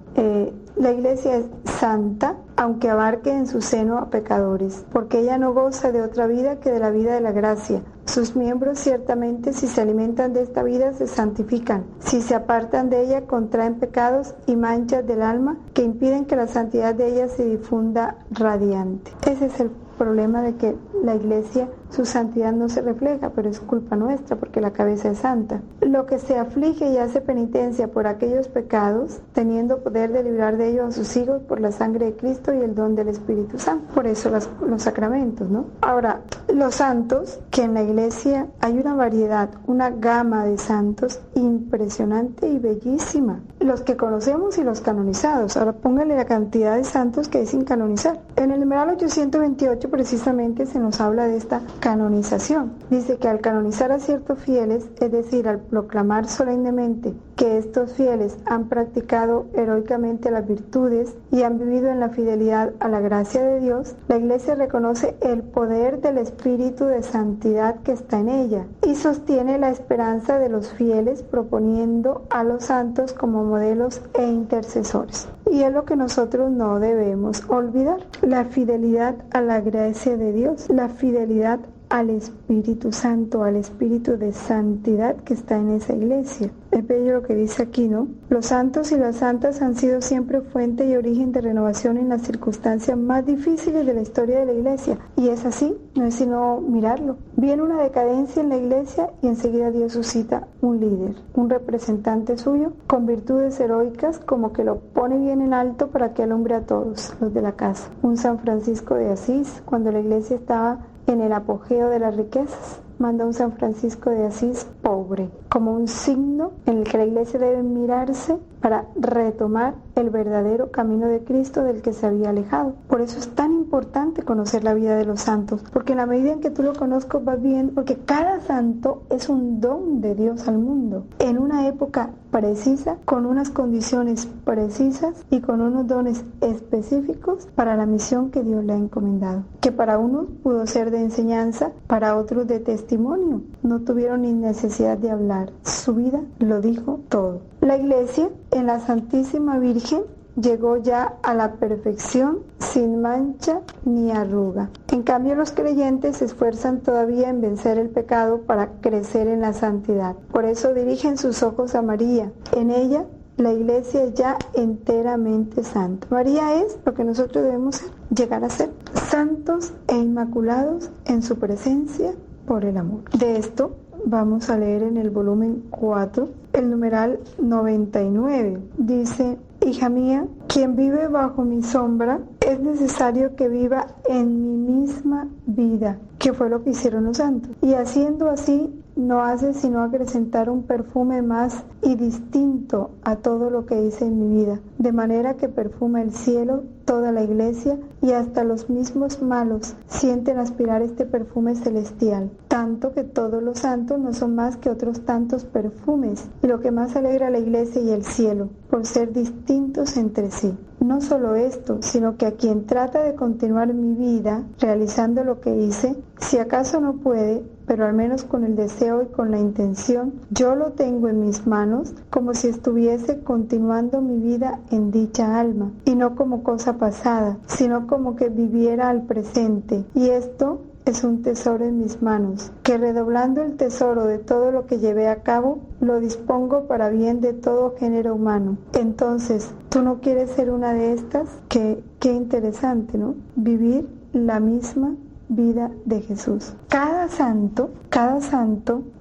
La Iglesia es santa, aunque abarque en su seno a pecadores, porque ella no goza de otra vida que de la vida de la gracia. Sus miembros ciertamente, si se alimentan de esta vida, se santifican. Si se apartan de ella, contraen pecados y manchas del alma que impiden que la santidad de ella se difunda radiante. Ese es el problema de que la Iglesia, su santidad no se refleja, pero es culpa nuestra porque la cabeza es santa. Lo que se aflige y hace penitencia por aquellos pecados, teniendo poder de librar de ellos a sus hijos por la sangre de Cristo y el don del Espíritu Santo. Por eso los sacramentos, ¿no? Ahora, los santos, que en la Iglesia hay una variedad, una gama de santos impresionante y bellísima. Los que conocemos y los canonizados. Ahora póngale la cantidad de santos que hay sin canonizar. En el numeral 828 precisamente se nos habla de esta canonización. Dice que al canonizar a ciertos fieles, es decir, al proclamar solemnemente que estos fieles han practicado heroicamente las virtudes y han vivido en la fidelidad a la gracia de Dios, la Iglesia reconoce el poder del Espíritu de santidad que está en ella y sostiene la esperanza de los fieles, proponiendo a los santos como modelos e intercesores. Y es lo que nosotros no debemos olvidar: la fidelidad a la gracia de Dios, la fidelidad al Espíritu Santo, al Espíritu de santidad que está en esa Iglesia. Es bello lo que dice aquí, ¿no? Los santos y las santas han sido siempre fuente y origen de renovación en las circunstancias más difíciles de la historia de la Iglesia. Y es así, no es sino mirarlo. Viene una decadencia en la Iglesia y enseguida Dios suscita un líder, un representante suyo, con virtudes heroicas, como que lo pone bien en alto para que alumbre a todos los de la casa. Un San Francisco de Asís, cuando la Iglesia estaba en el apogeo de las riquezas, manda un San Francisco de Asís pobre, como un signo en el que la Iglesia debe mirarse para retomar el verdadero camino de Cristo del que se había alejado. Por eso es tan importante conocer la vida de los santos, porque en la medida en que tú lo conozcas vas bien, porque cada santo es un don de Dios al mundo, en una época precisa, con unas condiciones precisas y con unos dones específicos para la misión que Dios le ha encomendado, que para unos pudo ser de enseñanza, para otros de testimonio. No tuvieron ni necesidad de hablar, su vida lo dijo todo. La Iglesia, en la Santísima Virgen, llegó ya a la perfección sin mancha ni arruga. En cambio, los creyentes se esfuerzan todavía en vencer el pecado para crecer en la santidad. Por eso dirigen sus ojos a María. En ella La iglesia es ya enteramente santa. María es lo que nosotros debemos llegar a ser, santos e inmaculados en su presencia por el amor. De esto vamos a leer en el volumen 4, el numeral 99. Dice: hija mía, quien vive bajo mi sombra, es necesario que viva en mi misma vida, que fue lo que hicieron los santos. Y haciendo así, no hace sino acrecentar un perfume más y distinto a todo lo que hice en mi vida, de manera que perfuma el cielo, toda la iglesia, y hasta los mismos malos sienten aspirar este perfume celestial, tanto que todos los santos no son más que otros tantos perfumes, y lo que más alegra a la iglesia y el cielo, por ser distintos entre sí. No solo esto, sino que a quien trata de continuar mi vida realizando lo que hice, si acaso no puede, pero al menos con el deseo y con la intención, yo lo tengo en mis manos como si estuviese continuando mi vida en dicha alma, y no como cosa pasada, sino como que viviera al presente. Y esto es un tesoro en mis manos, que redoblando el tesoro de todo lo que llevé a cabo, lo dispongo para bien de todo género humano. Entonces, ¿tú no quieres ser una de estas? Qué interesante, ¿no? Vivir la misma vida de Jesús. Cada santo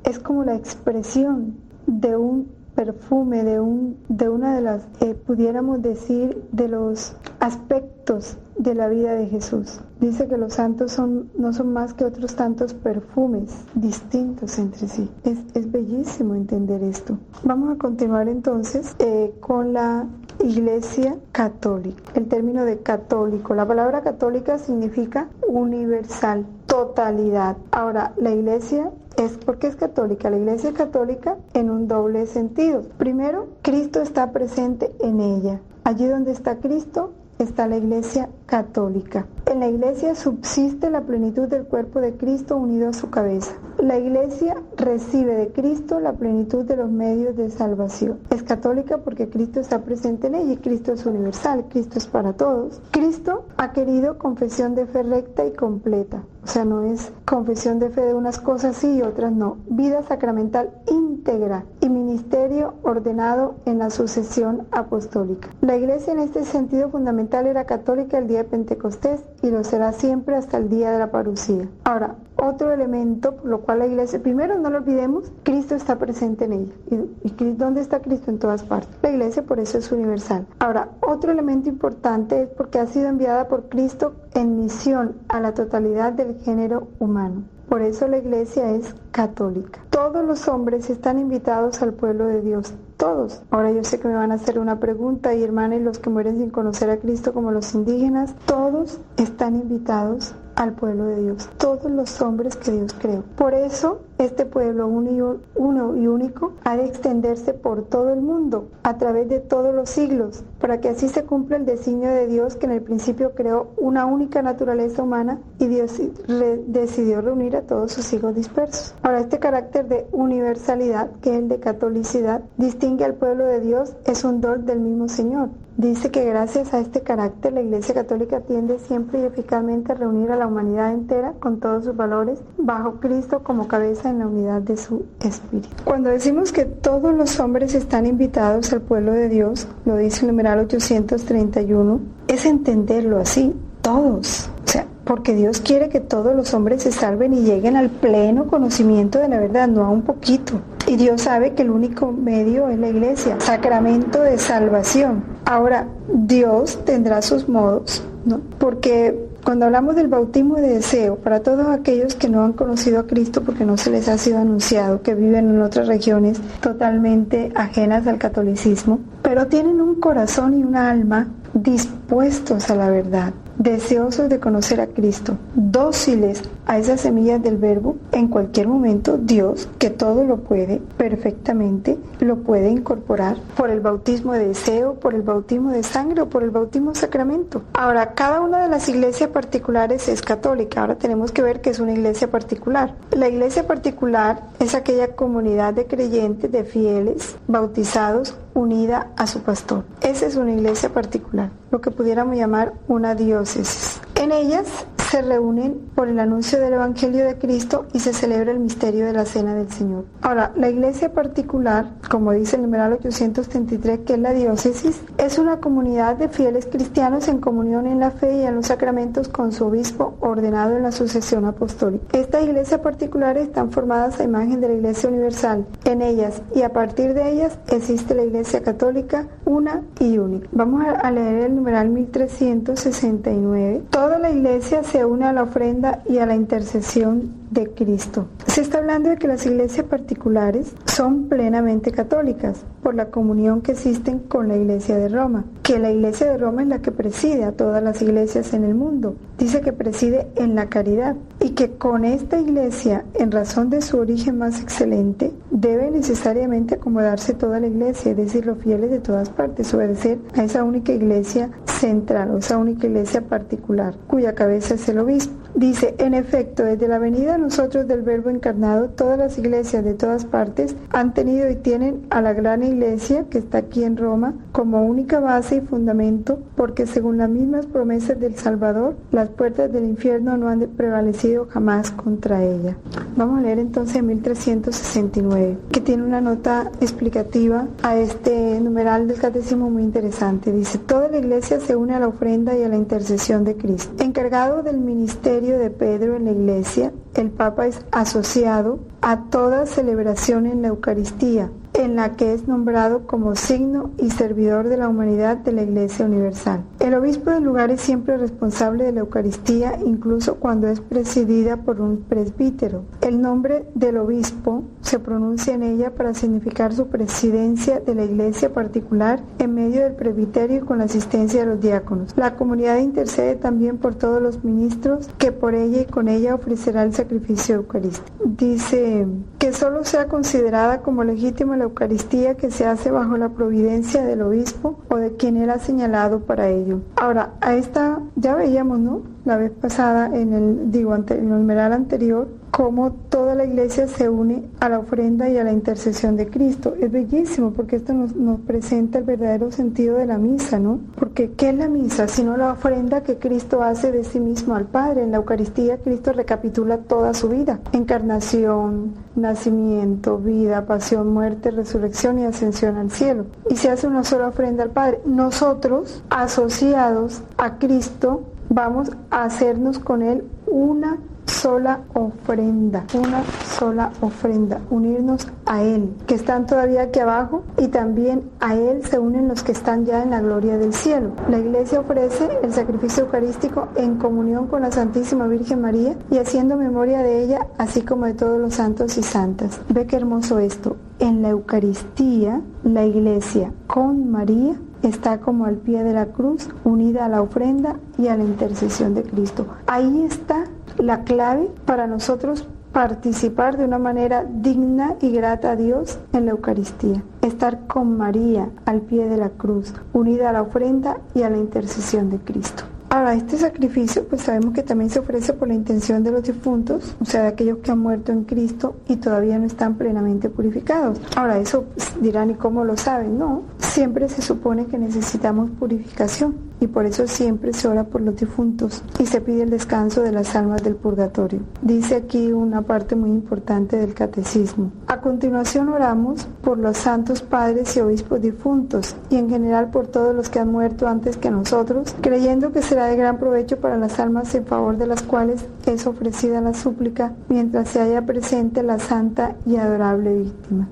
es como la expresión de un perfume, de una de las, pudiéramos decir, de los aspectos de la vida de Jesús. Dice que los santos no son más que otros tantos perfumes distintos entre sí. Es bellísimo entender esto. Vamos a continuar entonces con la Iglesia católica. El término de católico, la palabra católica significa universal, totalidad. Ahora, la Iglesia ¿por qué es católica? La Iglesia es católica en un doble sentido. Primero, Cristo está presente en ella. Allí donde está Cristo, está la Iglesia católica. En la Iglesia subsiste la plenitud del cuerpo de Cristo unido a su cabeza. La Iglesia recibe de Cristo la plenitud de los medios de salvación. Es católica porque Cristo está presente en ella y Cristo es universal, Cristo es para todos. Cristo ha querido confesión de fe recta y completa. O sea, no es confesión de fe de unas cosas sí y otras no. Vida sacramental íntegra y ministerio ordenado en la sucesión apostólica. La Iglesia en este sentido fundamental era católica el día de Pentecostés y lo será siempre hasta el día de la parucía. Ahora, otro elemento por lo cual la Iglesia, primero no lo olvidemos, Cristo está presente en ella. ¿Y dónde está Cristo? En todas partes. La Iglesia por eso es universal. Ahora, otro elemento importante es porque ha sido enviada por Cristo en misión a la totalidad del género humano. Por eso la Iglesia es católica. Todos los hombres están invitados al pueblo de Dios. Todos. Ahora yo sé que me van a hacer una pregunta, y hermanos, los que mueren sin conocer a Cristo como los indígenas, todos están invitados al pueblo de Dios, todos los hombres que Dios creó. Por eso este pueblo uno y único ha de extenderse por todo el mundo, a través de todos los siglos, para que así se cumpla el designio de Dios, que en el principio creó una única naturaleza humana y Dios decidió reunir a todos sus hijos dispersos. Ahora, este carácter de universalidad, que es el de catolicidad, distingue al pueblo de Dios, es un don del mismo Señor. Dice que gracias a este carácter la Iglesia Católica tiende siempre y eficazmente a reunir a la humanidad entera con todos sus valores bajo Cristo como cabeza en la unidad de su espíritu. Cuando decimos que todos los hombres están invitados al pueblo de Dios, lo dice el numeral 831, es entenderlo así, todos. O sea, porque Dios quiere que todos los hombres se salven y lleguen al pleno conocimiento de la verdad, no a un poquito. Y Dios sabe que el único medio es la Iglesia, sacramento de salvación. Ahora, Dios tendrá sus modos, ¿no? Porque cuando hablamos del bautismo de deseo, para todos aquellos que no han conocido a Cristo porque no se les ha sido anunciado, que viven en otras regiones totalmente ajenas al catolicismo, pero tienen un corazón y una alma dispuestos a la verdad, deseosos de conocer a Cristo, dóciles a esas semillas del verbo, en cualquier momento Dios, que todo lo puede perfectamente, lo puede incorporar por el bautismo de deseo, por el bautismo de sangre o por el bautismo sacramento. Ahora, cada una de las iglesias particulares es católica. Ahora tenemos que ver qué es una iglesia particular. La iglesia particular es aquella comunidad de creyentes, de fieles, bautizados, unida a su pastor. Esa es una iglesia particular, lo que pudiéramos llamar una diócesis. En ellas se reúnen por el anuncio del Evangelio de Cristo y se celebra el misterio de la Cena del Señor. Ahora, la iglesia particular, como dice el numeral 833, que es la diócesis, es una comunidad de fieles cristianos en comunión en la fe y en los sacramentos con su obispo ordenado en la sucesión apostólica. Estas iglesias particulares están formadas a imagen de la Iglesia universal. En ellas y a partir de ellas existe la Iglesia católica una y única. Vamos a leer el numeral 1369. Toda la iglesia se une a la ofrenda y a la intercesión de Cristo. Se está hablando de que las iglesias particulares son plenamente católicas por la comunión que existen con la Iglesia de Roma, que la Iglesia de Roma es la que preside a todas las iglesias en el mundo. Dice que preside en la caridad y que con esta iglesia, en razón de su origen más excelente, debe necesariamente acomodarse toda la iglesia, es decir, los fieles de todas partes, obedecer a esa única iglesia central o esa única iglesia particular, cuya cabeza es el obispo. Dice, en efecto, desde la venida a nosotros del Verbo encarnado, todas las iglesias de todas partes han tenido y tienen a la gran iglesia que está aquí en Roma como única base y fundamento, porque según las mismas promesas del Salvador, las puertas del infierno no han prevalecido jamás contra ella. Vamos a leer entonces 1369, que tiene una nota explicativa a este numeral del catecismo muy interesante. Dice, toda la iglesia se une a la ofrenda y a la intercesión de Cristo. Encargado del ministerio de Pedro en la iglesia, el Papa es asociado a toda celebración en la Eucaristía, en la que es nombrado como signo y servidor de la humanidad de la Iglesia Universal. El obispo del lugar es siempre responsable de la Eucaristía, incluso cuando es presidida por un presbítero. El nombre del obispo se pronuncia en ella para significar su presidencia de la iglesia particular en medio del presbiterio y con la asistencia de los diáconos. La comunidad intercede también por todos los ministros que por ella y con ella ofrecerá el sacrificio eucarístico. Dice que solo sea considerada como legítima la Eucaristía que se hace bajo la providencia del obispo o de quien él ha señalado para ello. Ahora, a esta ya veíamos, ¿no?, la vez pasada en el numeral anterior, cómo toda la iglesia se une a la ofrenda y a la intercesión de Cristo. Es bellísimo porque esto nos presenta el verdadero sentido de la misa, ¿no? Porque ¿qué es la misa? Sino la ofrenda que Cristo hace de sí mismo al Padre. En la Eucaristía Cristo recapitula toda su vida: encarnación, nacimiento, vida, pasión, muerte, resurrección y ascensión al cielo. Y se hace una sola ofrenda al Padre. Nosotros, asociados a Cristo, vamos a hacernos con Él una sola ofrenda, unirnos a Él, que están todavía aquí abajo, y también a Él se unen los que están ya en la gloria del cielo. La Iglesia ofrece el sacrificio eucarístico en comunión con la Santísima Virgen María y haciendo memoria de ella, así como de todos los santos y santas. Ve qué hermoso esto. En la Eucaristía, la Iglesia con María está como al pie de la cruz, unida a la ofrenda y a la intercesión de Cristo. Ahí está la clave para nosotros participar de una manera digna y grata a Dios en la Eucaristía. Estar con María al pie de la cruz, unida a la ofrenda y a la intercesión de Cristo. Ahora, este sacrificio, pues sabemos que también se ofrece por la intención de los difuntos, o sea, de aquellos que han muerto en Cristo y todavía no están plenamente purificados. Ahora, eso dirán, ¿y cómo lo saben? No, siempre se supone que necesitamos purificación y por eso siempre se ora por los difuntos y se pide el descanso de las almas del purgatorio. Dice aquí una parte muy importante del catecismo. A continuación oramos por los santos padres y obispos difuntos y en general por todos los que han muerto antes que nosotros, creyendo que será de gran provecho para las almas en favor de las cuales es ofrecida la súplica mientras se haya presente la santa y adorable víctima.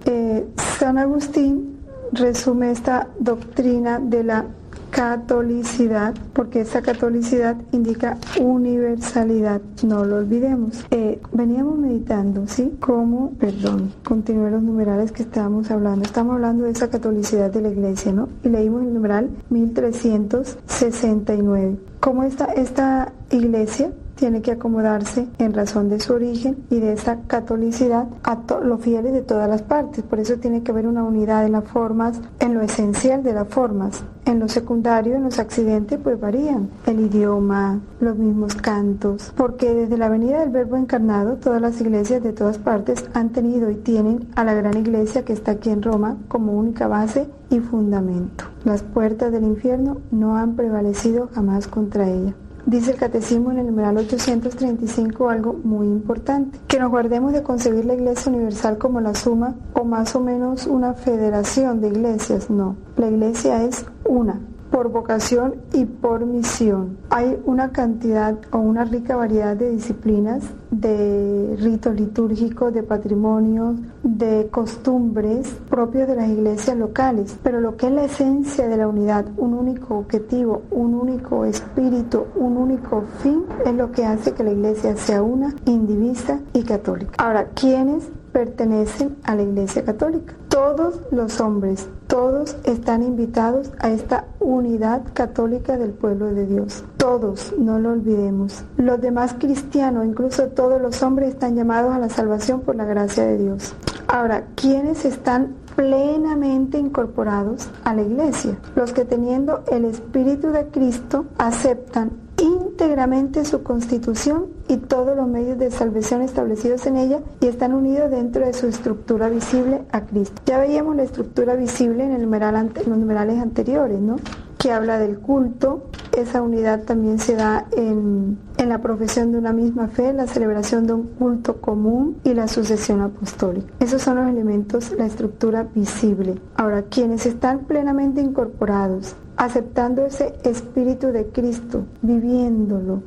San Agustín resume esta doctrina de la catolicidad, porque esa catolicidad indica universalidad, no lo olvidemos. Veníamos meditando, ¿sí? Continué los numerales que estamos hablando de esa catolicidad de la iglesia, ¿no? Y leímos el numeral 1369. ¿Cómo esta iglesia tiene que acomodarse en razón de su origen y de esa catolicidad a los fieles de todas las partes? Por eso tiene que haber una unidad en las formas, en lo esencial de las formas. En lo secundario, en los accidentes, pues varían el idioma, los mismos cantos, porque desde la venida del Verbo encarnado, todas las iglesias de todas partes han tenido y tienen a la gran iglesia que está aquí en Roma como única base y fundamento. Las puertas del infierno no han prevalecido jamás contra ella. Dice el Catecismo en el numeral 835 algo muy importante, que nos guardemos de concebir la Iglesia universal como la suma o más o menos una federación de iglesias. No, la Iglesia es una, por vocación y por misión. Hay una cantidad o una rica variedad de disciplinas, de ritos litúrgicos, de patrimonios, de costumbres propios de las iglesias locales, pero lo que es la esencia de la unidad, un único objetivo, un único espíritu, un único fin, es lo que hace que la iglesia sea una, indivisa y católica. Ahora, ¿quiénes pertenecen a la Iglesia Católica? Todos los hombres, todos están invitados a esta unidad católica del pueblo de Dios. Todos, no lo olvidemos. Los demás cristianos, incluso todos los hombres, están llamados a la salvación por la gracia de Dios. Ahora, ¿quiénes están plenamente incorporados a la Iglesia? Los que, teniendo el Espíritu de Cristo, aceptan íntegramente su constitución y todos los medios de salvación establecidos en ella y están unidos dentro de su estructura visible a Cristo. Ya veíamos la estructura visible en los numerales anteriores, ¿no? Que habla del culto. Esa unidad también se da en la profesión de una misma fe, la celebración de un culto común y la sucesión apostólica. Esos son los elementos, la estructura visible. Ahora, quienes están plenamente incorporados, aceptando ese Espíritu de Cristo, viviéndolo,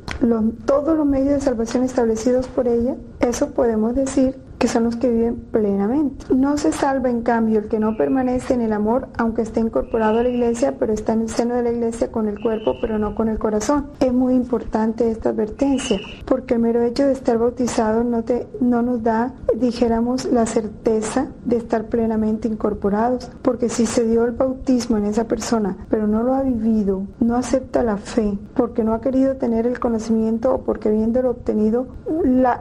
todos los medios de salvación establecidos por ella, eso podemos decir que son los que viven plenamente. No se salva, en cambio, el que no permanece en el amor, aunque esté incorporado a la iglesia, pero está en el seno de la iglesia con el cuerpo, pero no con el corazón. Es muy importante esta advertencia, porque el mero hecho de estar bautizado no nos da, dijéramos, la certeza de estar plenamente incorporados, porque si se dio el bautismo en esa persona, pero no lo ha vivido, no acepta la fe, porque no ha querido tener el conocimiento o porque habiéndolo obtenido,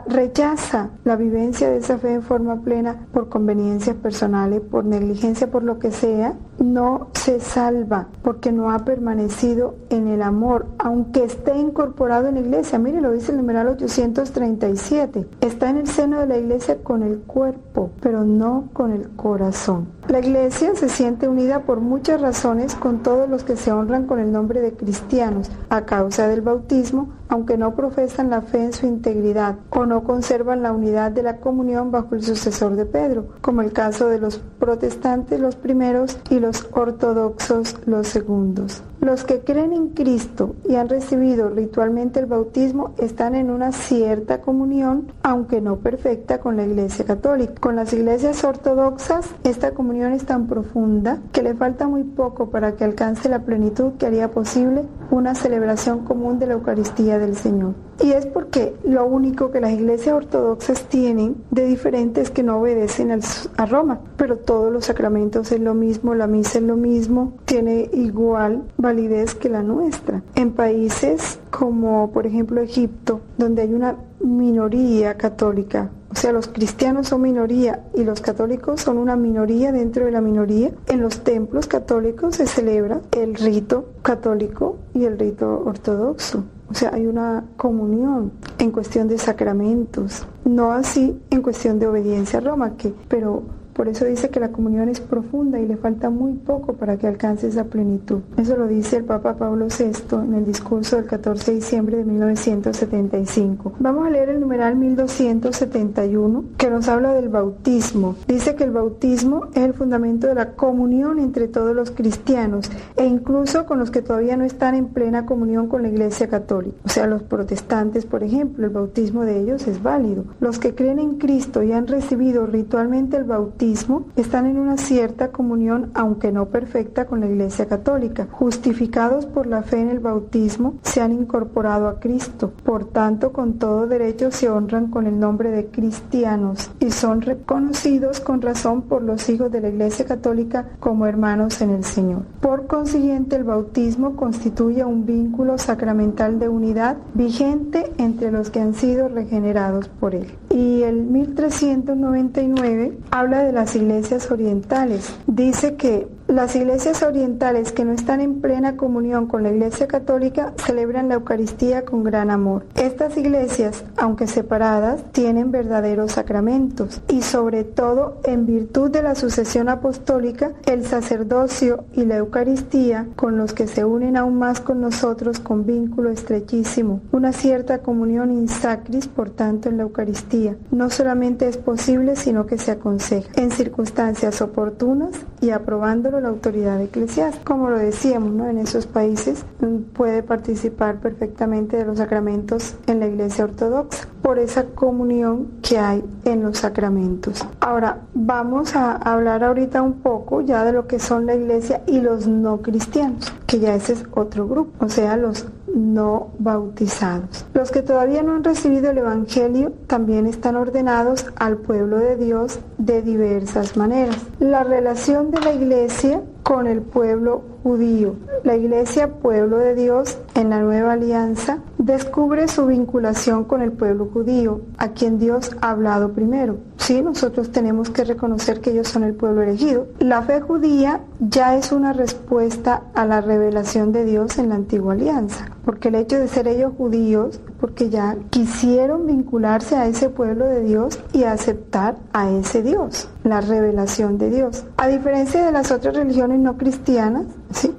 rechaza la vivencia de esa fe en forma plena por conveniencias personales, por negligencia, por lo que sea, no se salva porque no ha permanecido en el amor, aunque esté incorporado en la iglesia. Mire, lo dice el numeral 837. Está en el seno de la iglesia con el cuerpo, pero no con el corazón. La iglesia se siente unida por muchas razones con todos los que se honran con el nombre de cristianos a causa del bautismo, aunque no profesan la fe en su integridad o no conservan la unidad de la comunión bajo el sucesor de Pedro, como el caso de los protestantes los primeros y los ortodoxos los segundos. Los que creen en Cristo y han recibido ritualmente el bautismo están en una cierta comunión, aunque no perfecta, con la Iglesia Católica. Con las iglesias ortodoxas, esta comunión es tan profunda que le falta muy poco para que alcance la plenitud que haría posible una celebración común de la Eucaristía del Señor. Y es porque lo único que las iglesias ortodoxas tienen de diferente es que no obedecen a Roma, pero todos los sacramentos es lo mismo, la misa es lo mismo, tiene igual validez que la nuestra. En países como por ejemplo Egipto, donde hay una minoría católica, o sea, los cristianos son minoría y los católicos son una minoría dentro de la minoría, en los templos católicos se celebra el rito católico y el rito ortodoxo. O sea, hay una comunión en cuestión de sacramentos, no así en cuestión de obediencia a Roma, pero por eso dice que la comunión es profunda y le falta muy poco para que alcance esa plenitud. Eso lo dice el Papa Pablo VI en el discurso del 14 de diciembre de 1975. Vamos a leer el numeral 1271, que nos habla del bautismo. Dice que el bautismo es el fundamento de la comunión entre todos los cristianos e incluso con los que todavía no están en plena comunión con la Iglesia Católica. O sea, los protestantes, por ejemplo, el bautismo de ellos es válido. Los que creen en Cristo y han recibido ritualmente el bautismo están en una cierta comunión, aunque no perfecta, con la Iglesia Católica. Justificados por la fe en el bautismo, se han incorporado a Cristo. Por tanto, con todo derecho se honran con el nombre de cristianos y son reconocidos con razón por los hijos de la Iglesia Católica como hermanos en el Señor. Por consiguiente, el bautismo constituye un vínculo sacramental de unidad vigente entre los que han sido regenerados por él. Y el 1399 habla de las iglesias orientales. Dice que Las iglesias orientales que no están en plena comunión con la Iglesia Católica celebran la Eucaristía con gran amor. Estas iglesias, aunque separadas, tienen verdaderos sacramentos y sobre todo en virtud de la sucesión apostólica, el sacerdocio y la Eucaristía, con los que se unen aún más con nosotros con vínculo estrechísimo. Una cierta comunión in sacris, por tanto, en la Eucaristía, no solamente es posible, sino que se aconseja en circunstancias oportunas y aprobándolo la autoridad eclesiástica. Como lo decíamos, ¿no? En esos países puede participar perfectamente de los sacramentos en la Iglesia Ortodoxa por esa comunión que hay en los sacramentos. Ahora vamos a hablar ahorita un poco ya de lo que son la Iglesia y los no cristianos, que ya ese es otro grupo, o sea, los no bautizados. Los que todavía no han recibido el Evangelio también están ordenados al pueblo de Dios de diversas maneras. La relación de la Iglesia con el pueblo judío. La Iglesia, pueblo de Dios, en la Nueva Alianza, descubre su vinculación con el pueblo judío, a quien Dios ha hablado primero. Sí, nosotros tenemos que reconocer que ellos son el pueblo elegido. La fe judía ya es una respuesta a la revelación de Dios en la Antigua Alianza, porque el hecho de ser ellos judíos, porque ya quisieron vincularse a ese pueblo de Dios y aceptar a ese Dios, la revelación de Dios. A diferencia de las otras religiones no cristianas, ¿sí?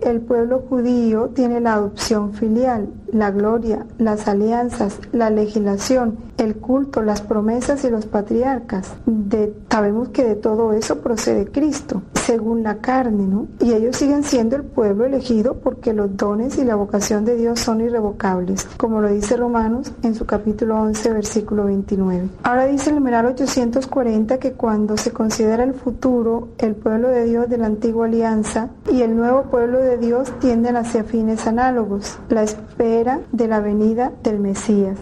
El pueblo judío tiene la adopción filial, la gloria, las alianzas, la legislación, el culto, las promesas y los patriarcas. Sabemos que de todo eso procede Cristo, según la carne, ¿no? Y ellos siguen siendo el pueblo elegido porque los dones y la vocación de Dios son irrevocables, como lo dice Romanos en su capítulo 11, versículo 29. Ahora dice el numeral 840 que cuando se considera el futuro, el pueblo de Dios de la antigua alianza y el nuevo pueblo de Dios tienden hacia fines análogos, la espera de la venida del Mesías.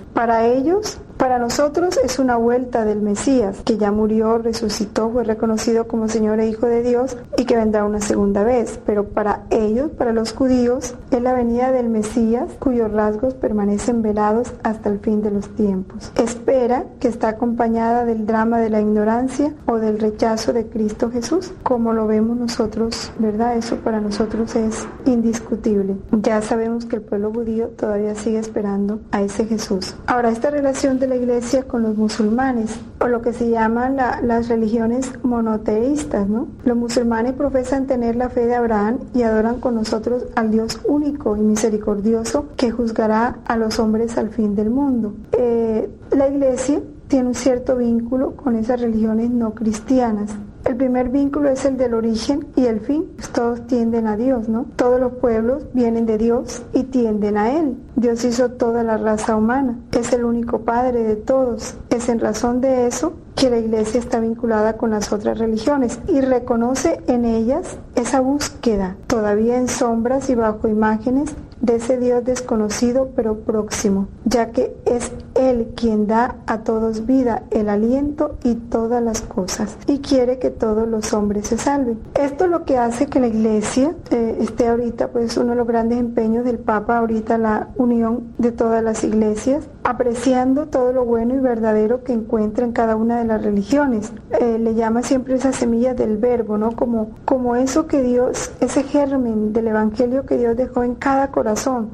Para nosotros es una vuelta del Mesías, que ya murió, resucitó, fue reconocido como Señor e Hijo de Dios y que vendrá una segunda vez. Pero para ellos, para los judíos, es la venida del Mesías, cuyos rasgos permanecen velados hasta el fin de los tiempos. Espera que está acompañada del drama de la ignorancia o del rechazo de Cristo Jesús, como lo vemos nosotros, ¿verdad? Eso para nosotros es indiscutible. Ya sabemos que el pueblo judío todavía sigue esperando a ese Jesús. Ahora, esta relación de la Iglesia con los musulmanes, o lo que se llaman las religiones monoteístas, ¿no? Los musulmanes profesan tener la fe de Abraham y adoran con nosotros al Dios único y misericordioso que juzgará a los hombres al fin del mundo. La Iglesia tiene un cierto vínculo con esas religiones no cristianas. El primer vínculo es el del origen y el fin, pues todos tienden a Dios, ¿no? Todos los pueblos vienen de Dios y tienden a Él. Dios hizo toda la raza humana, es el único Padre de todos. Es en razón de eso que la Iglesia está vinculada con las otras religiones y reconoce en ellas esa búsqueda, todavía en sombras y bajo imágenes, de ese Dios desconocido pero próximo, ya que es Él quien da a todos vida, el aliento y todas las cosas, y quiere que todos los hombres se salven. Esto es lo que hace que la Iglesia esté ahorita, pues uno de los grandes empeños del Papa ahorita, la unión de todas las iglesias, apreciando todo lo bueno y verdadero que encuentra en cada una de las religiones. Le llama siempre esas semillas del verbo, ¿no? Como eso que Dios, ese germen del Evangelio que Dios dejó en cada corazón,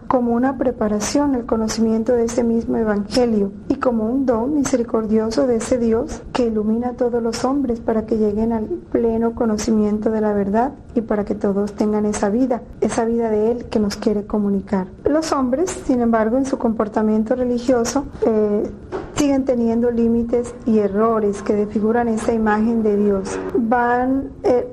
como una preparación al conocimiento de ese mismo Evangelio y como un don misericordioso de ese Dios que ilumina a todos los hombres para que lleguen al pleno conocimiento de la verdad y para que todos tengan esa vida de Él que nos quiere comunicar. Los hombres, sin embargo, en su comportamiento religioso, siguen teniendo límites y errores que desfiguran esa imagen de Dios.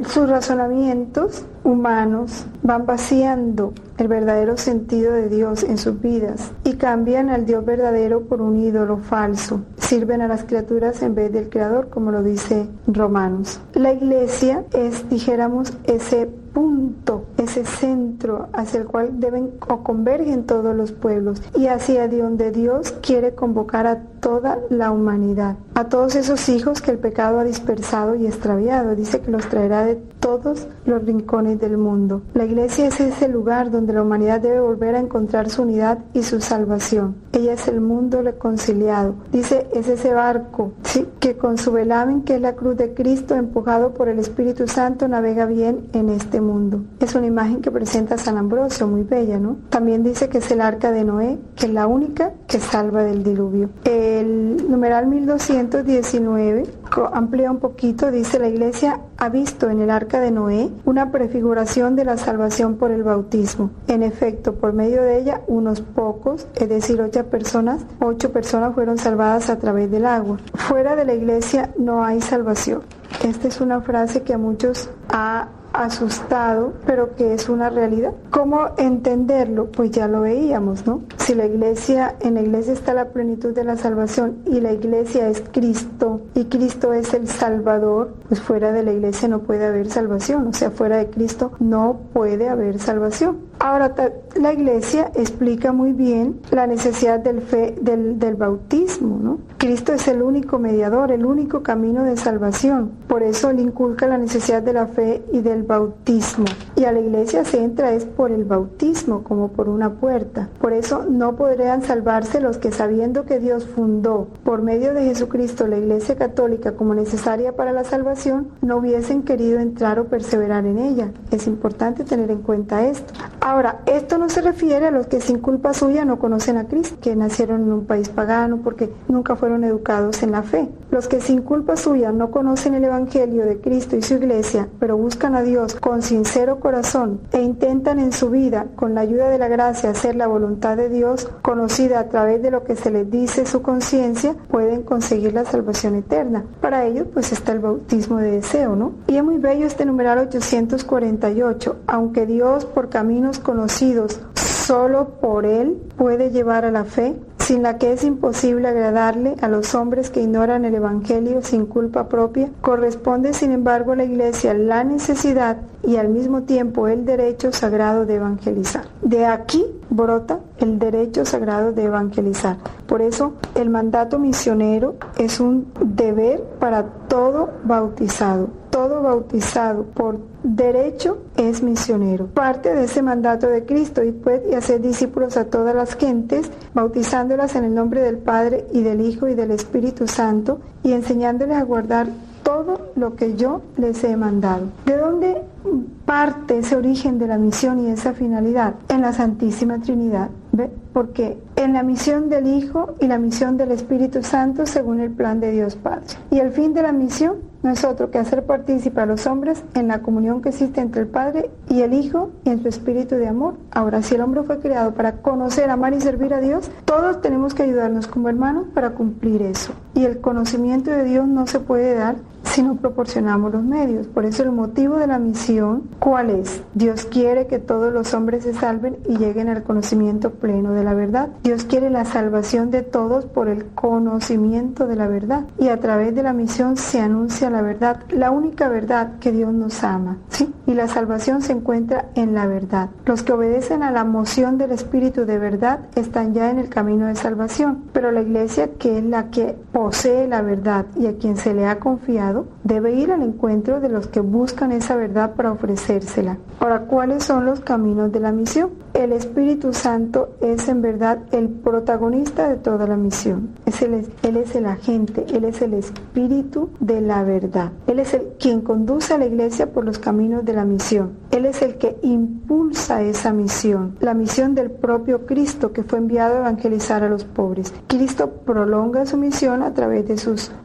Sus razonamientos humanos van vaciando el verdadero sentido de Dios en sus vidas y cambian al Dios verdadero por un ídolo falso. Sirven a las criaturas en vez del Creador, como lo dice Romanos. La Iglesia es, dijéramos, ese punto, ese centro hacia el cual deben o convergen todos los pueblos y hacia donde Dios quiere convocar a toda la humanidad, a todos esos hijos que el pecado ha dispersado y extraviado. Dice que los traerá de todos los rincones del mundo. La iglesia es ese lugar donde la humanidad debe volver a encontrar su unidad y su salvación. Ella es el mundo reconciliado. Dice, es ese barco, ¿sí?, que con su velamen, que es la cruz de Cristo, empujado por el Espíritu Santo, navega bien en este mundo. Es una imagen que presenta San Ambrosio, muy bella, ¿no? También dice que es el arca de Noé, que es la única que salva del diluvio. El numeral 1219 amplía un poquito, dice, la iglesia ha visto en el arca de Noé una prefiguración de la salvación por el bautismo. En efecto, por medio de ella, unos pocos, es decir, 8 personas fueron salvadas a través del agua. Fuera de la iglesia no hay salvación. Esta es una frase que a muchos ha asustado, pero que es una realidad. ¿Cómo entenderlo? Pues ya lo veíamos, ¿no? Si en la iglesia está la plenitud de la salvación y la iglesia es Cristo y Cristo es el Salvador, pues fuera de la iglesia no puede haber salvación, o sea, fuera de Cristo no puede haber salvación. Ahora, la iglesia explica muy bien la necesidad del bautismo, ¿no? Cristo es el único mediador, el único camino de salvación. Por eso le inculca la necesidad de la fe y del bautismo. Y a la iglesia se entra es por el bautismo, como por una puerta. Por eso no podrían salvarse los que, sabiendo que Dios fundó por medio de Jesucristo la iglesia católica como necesaria para la salvación, no hubiesen querido entrar o perseverar en ella. Es importante tener en cuenta esto. Ahora, esto no se refiere a los que sin culpa suya no conocen a Cristo, que nacieron en un país pagano porque nunca fueron educados en la fe. Los que sin culpa suya no conocen el Evangelio de Cristo y su iglesia, pero buscan a Dios con sincero corazón e intentan en su vida, con la ayuda de la gracia, hacer la voluntad de Dios conocida a través de lo que se les dice su conciencia, pueden conseguir la salvación eterna. Para ello, pues está el bautismo de deseo, ¿no? Y es muy bello este numeral 848. Aunque Dios, por caminos conocidos solo por Él, puede llevar a la fe, sin la que es imposible agradarle a los hombres que ignoran el Evangelio sin culpa propia, corresponde sin embargo a la Iglesia la necesidad y al mismo tiempo el derecho sagrado de evangelizar. De aquí brota el derecho sagrado de evangelizar. Por eso el mandato misionero es un deber para todo bautizado. Todo bautizado por derecho es misionero. Parte de ese mandato de Cristo, y hacer discípulos a todas las gentes, bautizándolas en el nombre del Padre y del Hijo y del Espíritu Santo, y enseñándoles a guardar todo lo que yo les he mandado. ¿De dónde parte ese origen de la misión y esa finalidad? En la Santísima Trinidad. ¿Ve? Porque en la misión del Hijo y la misión del Espíritu Santo según el plan de Dios Padre. Y el fin de la misión no es otro que hacer partícipe a los hombres en la comunión que existe entre el Padre y el Hijo y en su espíritu de amor. Ahora, si el hombre fue creado para conocer, amar y servir a Dios, todos tenemos que ayudarnos como hermanos para cumplir eso. Y el conocimiento de Dios no se puede dar si no proporcionamos los medios. Por eso el motivo de la misión, ¿cuál es? Dios quiere que todos los hombres se salven y lleguen al conocimiento pleno de la verdad. Dios quiere la salvación de todos por el conocimiento de la verdad. Y a través de la misión se anuncia la verdad, la única verdad, que Dios nos ama, ¿sí? Y la salvación se encuentra en la verdad. Los que obedecen a la moción del Espíritu de verdad están ya en el camino de salvación. Pero la Iglesia, que es la que posee la verdad y a quien se le ha confiado, debe ir al encuentro de los que buscan esa verdad para ofrecérsela. Ahora, ¿cuáles son los caminos de la misión? El Espíritu Santo es en verdad el protagonista de toda la misión. Él es el agente, Él es el Espíritu de la verdad. Él es quien conduce a la Iglesia por los caminos de la misión. Él es el que impulsa esa misión, la misión del propio Cristo, que fue enviado a evangelizar a los pobres. Cristo prolonga su misión a través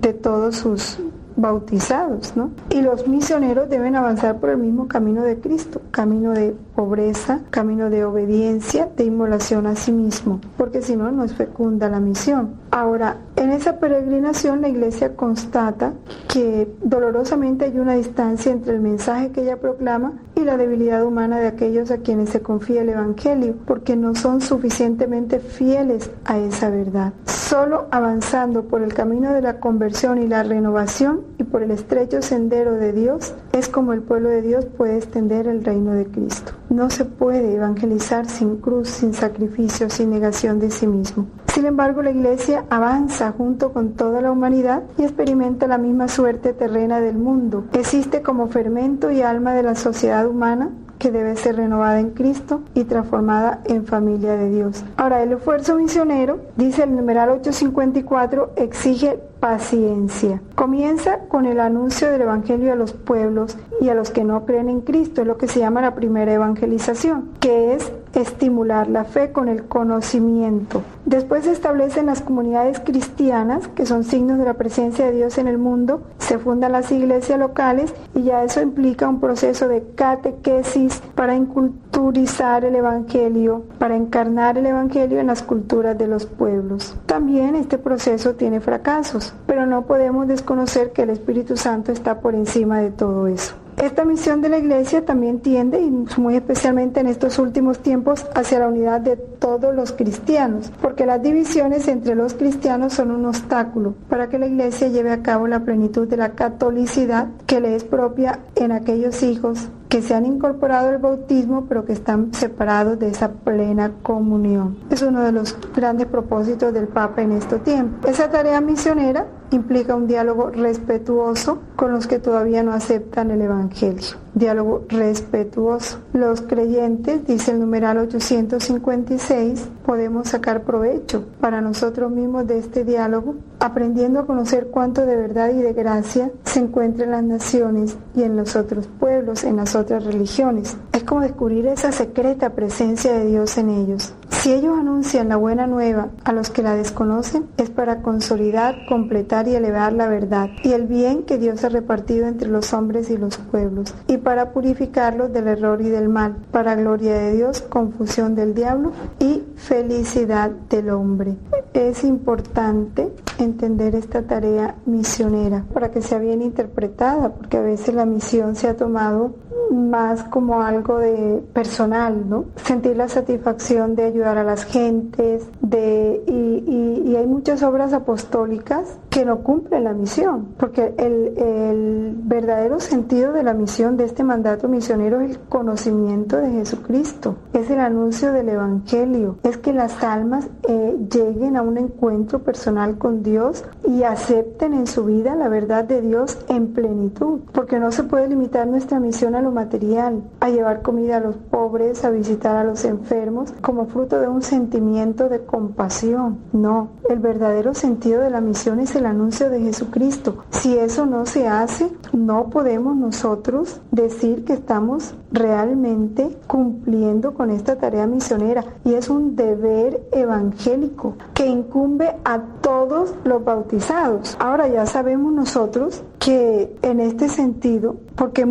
de todos sus bautizados, ¿no? Y los misioneros deben avanzar por el mismo camino de Cristo, camino de pobreza, camino de obediencia, de inmolación a sí mismo, porque si no, no es fecunda la misión. Ahora, en esa peregrinación la Iglesia constata que dolorosamente hay una distancia entre el mensaje que ella proclama y la debilidad humana de aquellos a quienes se confía el Evangelio, porque no son suficientemente fieles a esa verdad. Solo avanzando por el camino de la conversión y la renovación y por el estrecho sendero de Dios es como el pueblo de Dios puede extender el reino de Cristo. No se puede evangelizar sin cruz, sin sacrificio, sin negación de sí mismo. Sin embargo, la Iglesia avanza junto con toda la humanidad y experimenta la misma suerte terrena del mundo. Existe como fermento y alma de la sociedad humana que debe ser renovada en Cristo y transformada en familia de Dios. Ahora, el esfuerzo misionero, dice el numeral 854, exige paciencia. Comienza con el anuncio del Evangelio a los pueblos y a los que no creen en Cristo, es lo que se llama la primera evangelización, que es estimular la fe con el conocimiento. Después se establecen las comunidades cristianas, que son signos de la presencia de Dios en el mundo, se fundan las iglesias locales y ya eso implica un proceso de catequesis para inculturizar el Evangelio, para encarnar el Evangelio en las culturas de los pueblos. También este proceso tiene fracasos, pero no podemos desconocer que el Espíritu Santo está por encima de todo eso. Esta misión de la Iglesia también tiende, y muy especialmente en estos últimos tiempos, hacia la unidad de todos los cristianos, porque las divisiones entre los cristianos son un obstáculo para que la Iglesia lleve a cabo la plenitud de la catolicidad que le es propia en aquellos hijos que se han incorporado al bautismo pero que están separados de esa plena comunión. Es uno de los grandes propósitos del Papa en este tiempo. Esa tarea misionera implica un diálogo respetuoso con los que todavía no aceptan el Evangelio. Diálogo respetuoso. Los creyentes, dice el numeral 856, podemos sacar provecho para nosotros mismos de este diálogo, aprendiendo a conocer cuánto de verdad y de gracia se encuentra en las naciones y en los otros pueblos, en las otras religiones. Es como descubrir esa secreta presencia de Dios en ellos. Si ellos anuncian la buena nueva a los que la desconocen, es para consolidar, completar y elevar la verdad y el bien que Dios ha repartido entre los hombres y los pueblos, y para purificarlos del error y del mal, para gloria de Dios, confusión del diablo y felicidad del hombre. Es importante entender esta tarea misionera para que sea bien interpretada, porque a veces la misión se ha tomado más como algo de personal, ¿no? Sentir la satisfacción de ayudar a las gentes, y hay muchas obras apostólicas que no cumplen la misión, porque el verdadero sentido de la misión, de este mandato misionero, es el conocimiento de Jesucristo, es el anuncio del Evangelio, es que las almas lleguen a un encuentro personal con Dios y acepten en su vida la verdad de Dios en plenitud, porque no se puede limitar nuestra misión a lo material, a llevar comida a los pobres, a visitar a los enfermos, como fruto de un sentimiento de compasión. No, el verdadero sentido de la misión es el anuncio de Jesucristo. Si eso no se hace, no podemos nosotros decir que estamos realmente cumpliendo con esta tarea misionera, y es un deber evangélico que incumbe a todos los bautizados. Ahora ya sabemos nosotros que en este sentido, porque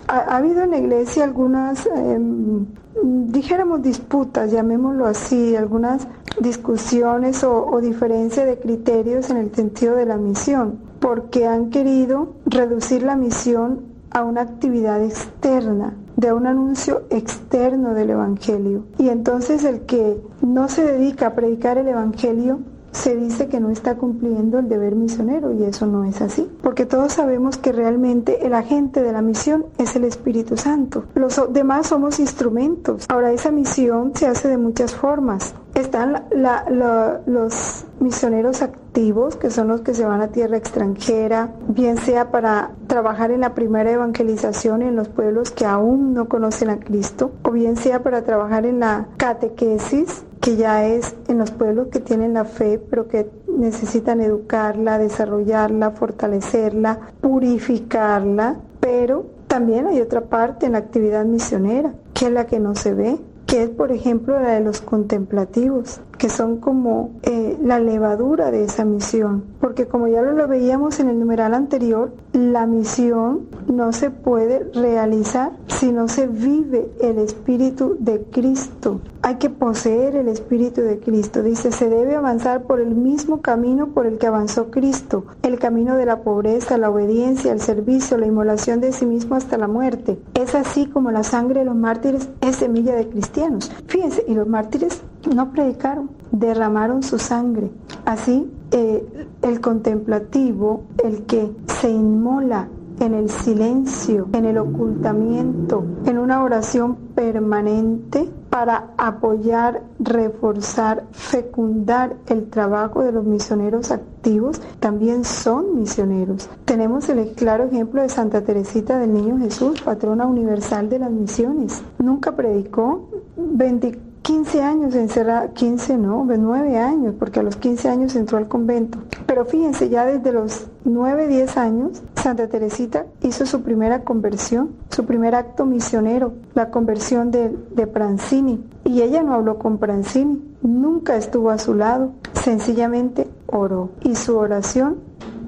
ha habido en la Iglesia algunas dijéramos disputas, llamémoslo así, algunas discusiones o diferencia de criterios en el sentido de la misión, porque han querido reducir la misión a una actividad externa, de un anuncio externo del Evangelio. Y entonces el que no se dedica a predicar el Evangelio se dice que no está cumpliendo el deber misionero, y eso no es así, porque todos sabemos que realmente el agente de la misión es el Espíritu Santo. Los demás somos instrumentos. Ahora, esa misión se hace de muchas formas. Están los misioneros activos, que son los que se van a tierra extranjera, bien sea para trabajar en la primera evangelización en los pueblos que aún no conocen a Cristo, o bien sea para trabajar en la catequesis, que ya es en los pueblos que tienen la fe, pero que necesitan educarla, desarrollarla, fortalecerla, purificarla. Pero también hay otra parte en la actividad misionera, que es la que no se ve, que es, por ejemplo, la de los contemplativos, que son como la levadura de esa misión, porque como ya lo veíamos en el numeral anterior, la misión no se puede realizar si no se vive el Espíritu de Cristo. Hay que poseer el Espíritu de Cristo. Dice, se debe avanzar por el mismo camino por el que avanzó Cristo, el camino de la pobreza, la obediencia, el servicio, la inmolación de sí mismo hasta la muerte. Es así como la sangre de los mártires es semilla de cristianos. Fíjense, y los mártires no predicaron, derramaron su sangre. Así, el contemplativo, el que se inmola en el silencio, en el ocultamiento, en una oración permanente para apoyar, reforzar, fecundar el trabajo de los misioneros activos, también son misioneros. Tenemos el claro ejemplo de Santa Teresita del Niño Jesús, patrona universal de las misiones. Nunca predicó, 15 años encerrada, 9 años, porque a los 15 años entró al convento. Pero fíjense, ya desde los 9, 10 años, Santa Teresita hizo su primera conversión, su primer acto misionero, la conversión de Pranzini. Y ella no habló con Pranzini, nunca estuvo a su lado, sencillamente oró. Y su oración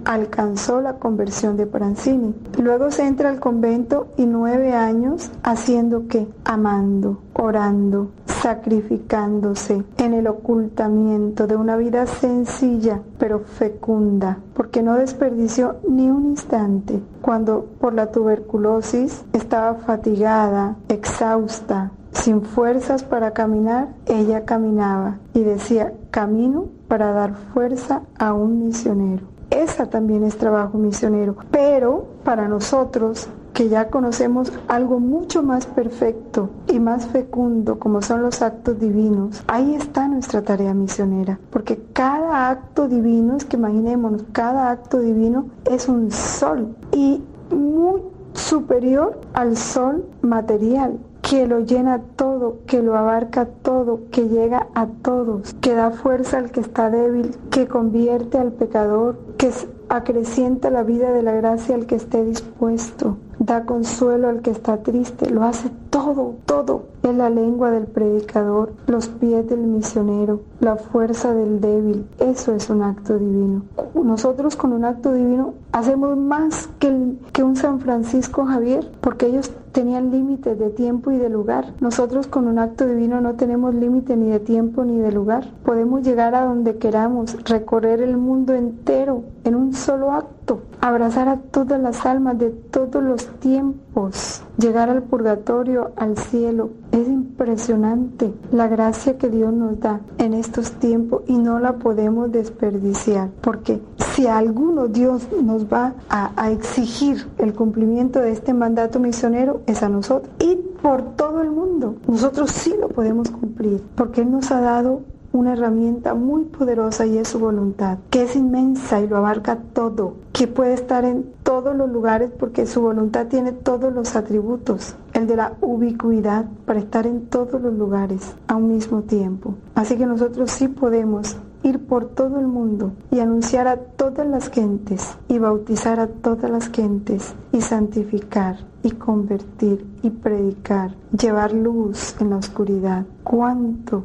alcanzó la conversión de Pranzini. Luego se entra al convento y 9 años haciendo ¿qué? Amando, orando, sacrificándose en el ocultamiento de una vida sencilla pero fecunda, porque no desperdició ni un instante. Cuando por la tuberculosis estaba fatigada, exhausta, sin fuerzas para caminar, ella caminaba y decía, camino para dar fuerza a un misionero. Esa también es trabajo misionero, pero para nosotros que ya conocemos algo mucho más perfecto y más fecundo como son los actos divinos, ahí está nuestra tarea misionera, porque cada acto divino, es que imaginémonos, cada acto divino es un sol y muy superior al sol material, que lo llena todo, que lo abarca todo, que llega a todos, que da fuerza al que está débil, que convierte al pecador, que acrecienta la vida de la gracia al que esté dispuesto, da consuelo al que está triste, lo hace todo, todo. Es la lengua del predicador, los pies del misionero, la fuerza del débil. Eso es un acto divino. Nosotros con un acto divino hacemos más que un San Francisco Javier, porque ellos tenían límites de tiempo y de lugar. Nosotros con un acto divino no tenemos límite ni de tiempo ni de lugar. Podemos llegar a donde queramos, recorrer el mundo entero en un solo acto, abrazar a todas las almas de todos los tiempos, llegar al purgatorio, al cielo. Es impresionante la gracia que Dios nos da en estos tiempos y no la podemos desperdiciar, porque si a alguno Dios nos va a exigir el cumplimiento de este mandato misionero, es a nosotros y por todo el mundo. Nosotros sí lo podemos cumplir, porque Él nos ha dado una herramienta muy poderosa y es su voluntad, que es inmensa y lo abarca todo, que puede estar en todos los lugares porque su voluntad tiene todos los atributos, el de la ubicuidad para estar en todos los lugares a un mismo tiempo. Así que nosotros sí podemos ir por todo el mundo y anunciar a todas las gentes y bautizar a todas las gentes y santificar y convertir y predicar, llevar luz en la oscuridad. ¿Cuánto?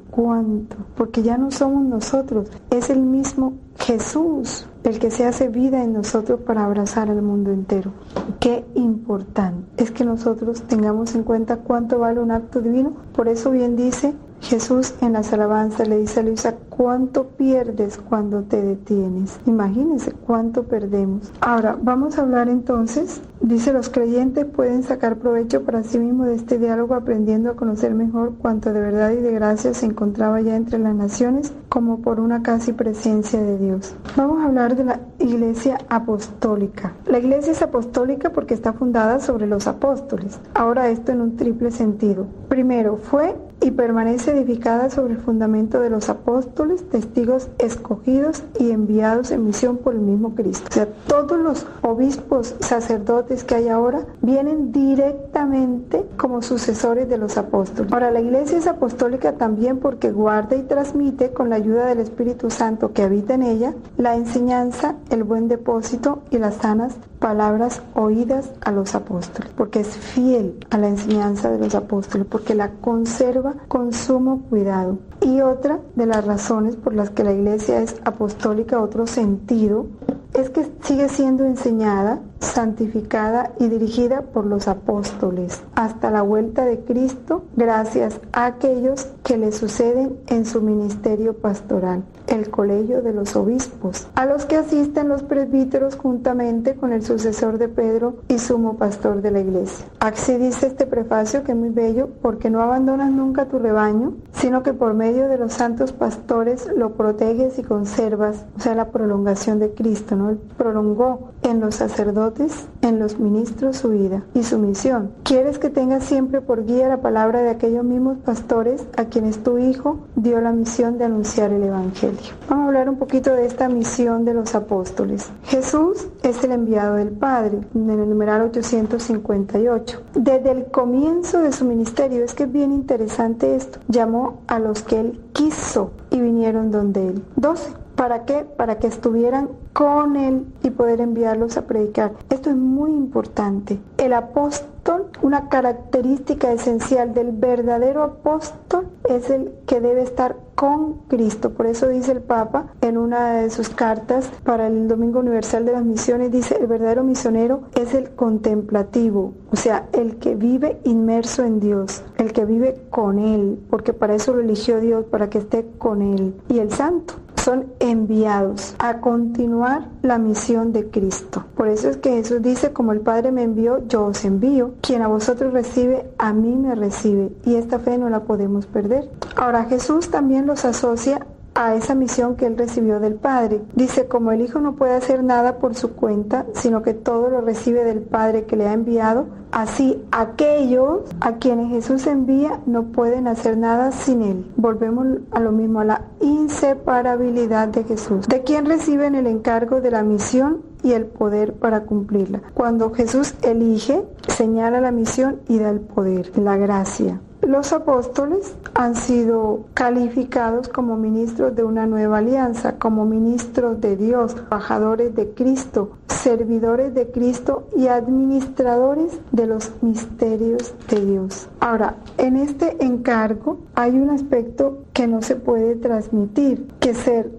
Porque ya no somos nosotros, es el mismo Jesús el que se hace vida en nosotros para abrazar al mundo entero. Qué importante es que nosotros tengamos en cuenta cuánto vale un acto divino. Por eso bien dice Jesús en las alabanzas, le dice a Luisa, ¿cuánto pierdes cuando te detienes? Imagínense cuánto perdemos. Ahora, vamos a hablar entonces, dice, los creyentes pueden sacar provecho para sí mismos de este diálogo, aprendiendo a conocer mejor cuánto de verdad y de gracia se encontraba ya entre las naciones, como por una casi presencia de Dios. Vamos a hablar de la Iglesia Apostólica. La Iglesia es apostólica porque está fundada sobre los apóstoles. Ahora esto en un triple sentido. Primero, fue y permanece edificada sobre el fundamento de los apóstoles, testigos escogidos y enviados en misión por el mismo Cristo. O sea, todos los obispos, sacerdotes que hay ahora vienen directamente como sucesores de los apóstoles. Ahora, la Iglesia es apostólica también porque guarda y transmite con la ayuda del Espíritu Santo que habita en ella la enseñanza, el buen depósito y las sanas palabras oídas a los apóstoles, porque es fiel a la enseñanza de los apóstoles, porque la conserva con sumo cuidado. Y otra de las razones por las que la Iglesia es apostólica, otro sentido, es que sigue siendo enseñada, santificada y dirigida por los apóstoles hasta la vuelta de Cristo, gracias a aquellos que le suceden en su ministerio pastoral, el colegio de los obispos, a los que asisten los presbíteros juntamente con el sucesor de Pedro y sumo pastor de la Iglesia. Así dice este prefacio, que es muy bello, porque no abandonas nunca tu rebaño, sino que por medio de los santos pastores lo proteges y conservas, o sea, la prolongación de Cristo, ¿no? Él prolongó en los sacerdotes, en los ministros su vida y su misión. ¿Quieres que tengas siempre por guía la palabra de aquellos mismos pastores a quienes tu Hijo dio la misión de anunciar el Evangelio? Vamos a hablar un poquito de esta misión de los apóstoles. Jesús es el enviado del Padre, en el numeral 858. Desde el comienzo de su ministerio, es que es bien interesante esto, llamó a los que Él quiso y vinieron donde Él. 12. ¿Para qué? Para que estuvieran con Él y poder enviarlos a predicar. Esto es muy importante. El apóstol, una característica esencial del verdadero apóstol es el que debe estar con Cristo. Por eso dice el Papa en una de sus cartas para el Domingo Universal de las Misiones, dice, el verdadero misionero es el contemplativo, o sea, el que vive inmerso en Dios, el que vive con Él, porque para eso lo eligió Dios, para que esté con Él. Y el santo son enviados a continuar la misión de Cristo. Por eso es que Jesús dice, como el Padre me envió, yo os envío. Quien a vosotros recibe, a mí me recibe. Y esta fe no la podemos perder. Ahora, Jesús también los asocia a esa misión que Él recibió del Padre. Dice, como el Hijo no puede hacer nada por su cuenta, sino que todo lo recibe del Padre que le ha enviado, así aquellos a quienes Jesús envía no pueden hacer nada sin Él. Volvemos a lo mismo, a la inseparabilidad de Jesús. ¿De quién reciben el encargo de la misión y el poder para cumplirla? Cuando Jesús elige, señala la misión y da el poder, la gracia. Los apóstoles han sido calificados como ministros de una nueva alianza, como ministros de Dios, embajadores de Cristo, servidores de Cristo y administradores de los misterios de Dios. Ahora, en este encargo hay un aspecto que no se puede transmitir, que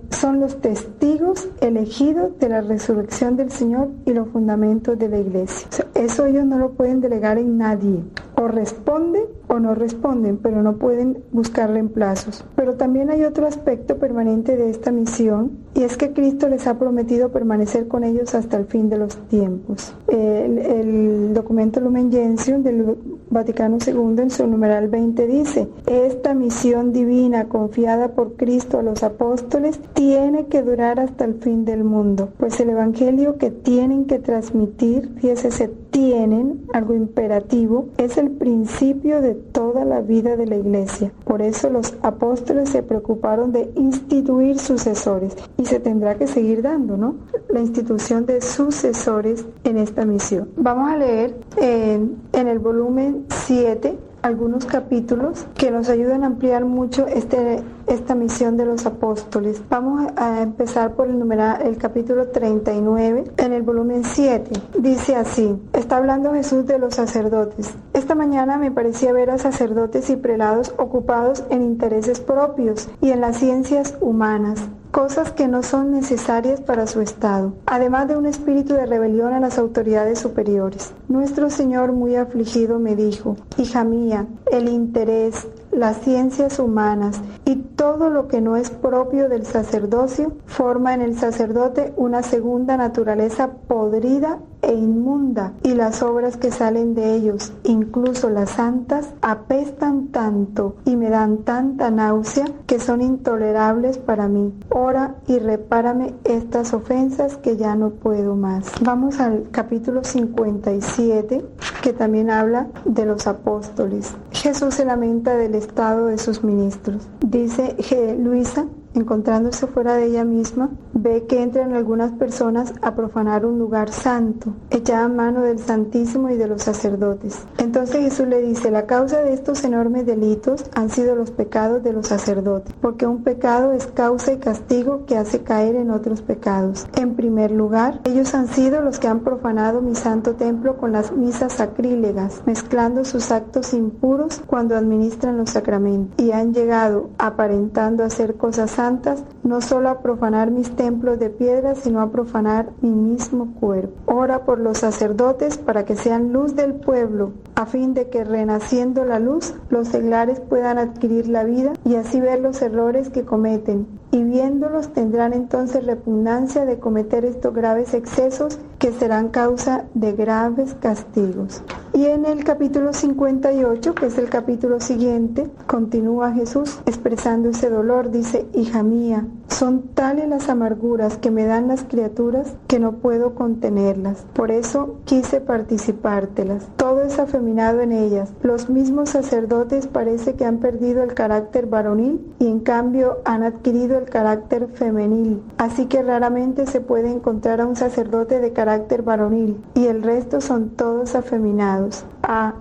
son los testigos elegidos de la resurrección del Señor y los fundamentos de la iglesia. O sea, eso ellos no lo pueden delegar en nadie. O responden o no responden, pero no pueden buscar reemplazos. Pero también hay otro aspecto permanente de esta misión, y es que Cristo les ha prometido permanecer con ellos hasta el fin de los tiempos. El documento Lumen Gentium del Vaticano II en su numeral 20 dice, esta misión divina confiada por Cristo a los apóstoles tiene que durar hasta el fin del mundo, pues el evangelio que tienen que transmitir, fíjese, se tienen, algo imperativo, es el principio de toda la vida de la iglesia. Por eso los apóstoles se preocuparon de instituir sucesores, y se tendrá que seguir dando, ¿no?, la institución de sucesores en esta misión. Vamos a leer en el volumen 7 algunos capítulos que nos ayudan a ampliar mucho esta misión de los apóstoles. Vamos a empezar por el capítulo 39 en el volumen 7. Dice así, está hablando Jesús de los sacerdotes. Esta mañana me parecía ver a sacerdotes y prelados ocupados en intereses propios y en las ciencias humanas, cosas que no son necesarias para su estado, además de un espíritu de rebelión a las autoridades superiores. Nuestro Señor, muy afligido, me dijo, hija mía, el interés, las ciencias humanas y todo lo que no es propio del sacerdocio forma en el sacerdote una segunda naturaleza podrida e inmunda, y las obras que salen de ellos, incluso las santas, apestan tanto y me dan tanta náusea que son intolerables para mí. Ora y repárame estas ofensas que ya no puedo más. Vamos al capítulo 57, que también habla de los apóstoles. Jesús se lamenta del estado de sus ministros. Dice Luisa, encontrándose fuera de ella misma, ve que entran algunas personas a profanar un lugar santo, echaban mano del Santísimo y de los sacerdotes. Entonces Jesús le dice, la causa de estos enormes delitos han sido los pecados de los sacerdotes, porque un pecado es causa y castigo que hace caer en otros pecados. En primer lugar, ellos han sido los que han profanado mi santo templo con las misas sacrílegas, mezclando sus actos impuros cuando administran los sacramentos, y han llegado, aparentando hacer cosas santas, no solo a profanar mis templos de piedra, sino a profanar mi mismo cuerpo. Ora por los sacerdotes para que sean luz del pueblo, a fin de que, renaciendo la luz, los seglares puedan adquirir la vida y así ver los errores que cometen, y viéndolos tendrán entonces repugnancia de cometer estos graves excesos que serán causa de graves castigos. Y en el capítulo 58, que es el capítulo siguiente, continúa Jesús expresando ese dolor. Dice: hija mía, son tales las amarguras que me dan las criaturas que no puedo contenerlas. Por eso quise participártelas. Todo es afeminado en ellas. Los mismos sacerdotes parece que han perdido el carácter varonil y en cambio han adquirido el carácter femenil. Así que raramente se puede encontrar a un sacerdote de carácter varonil y el resto son todos afeminados.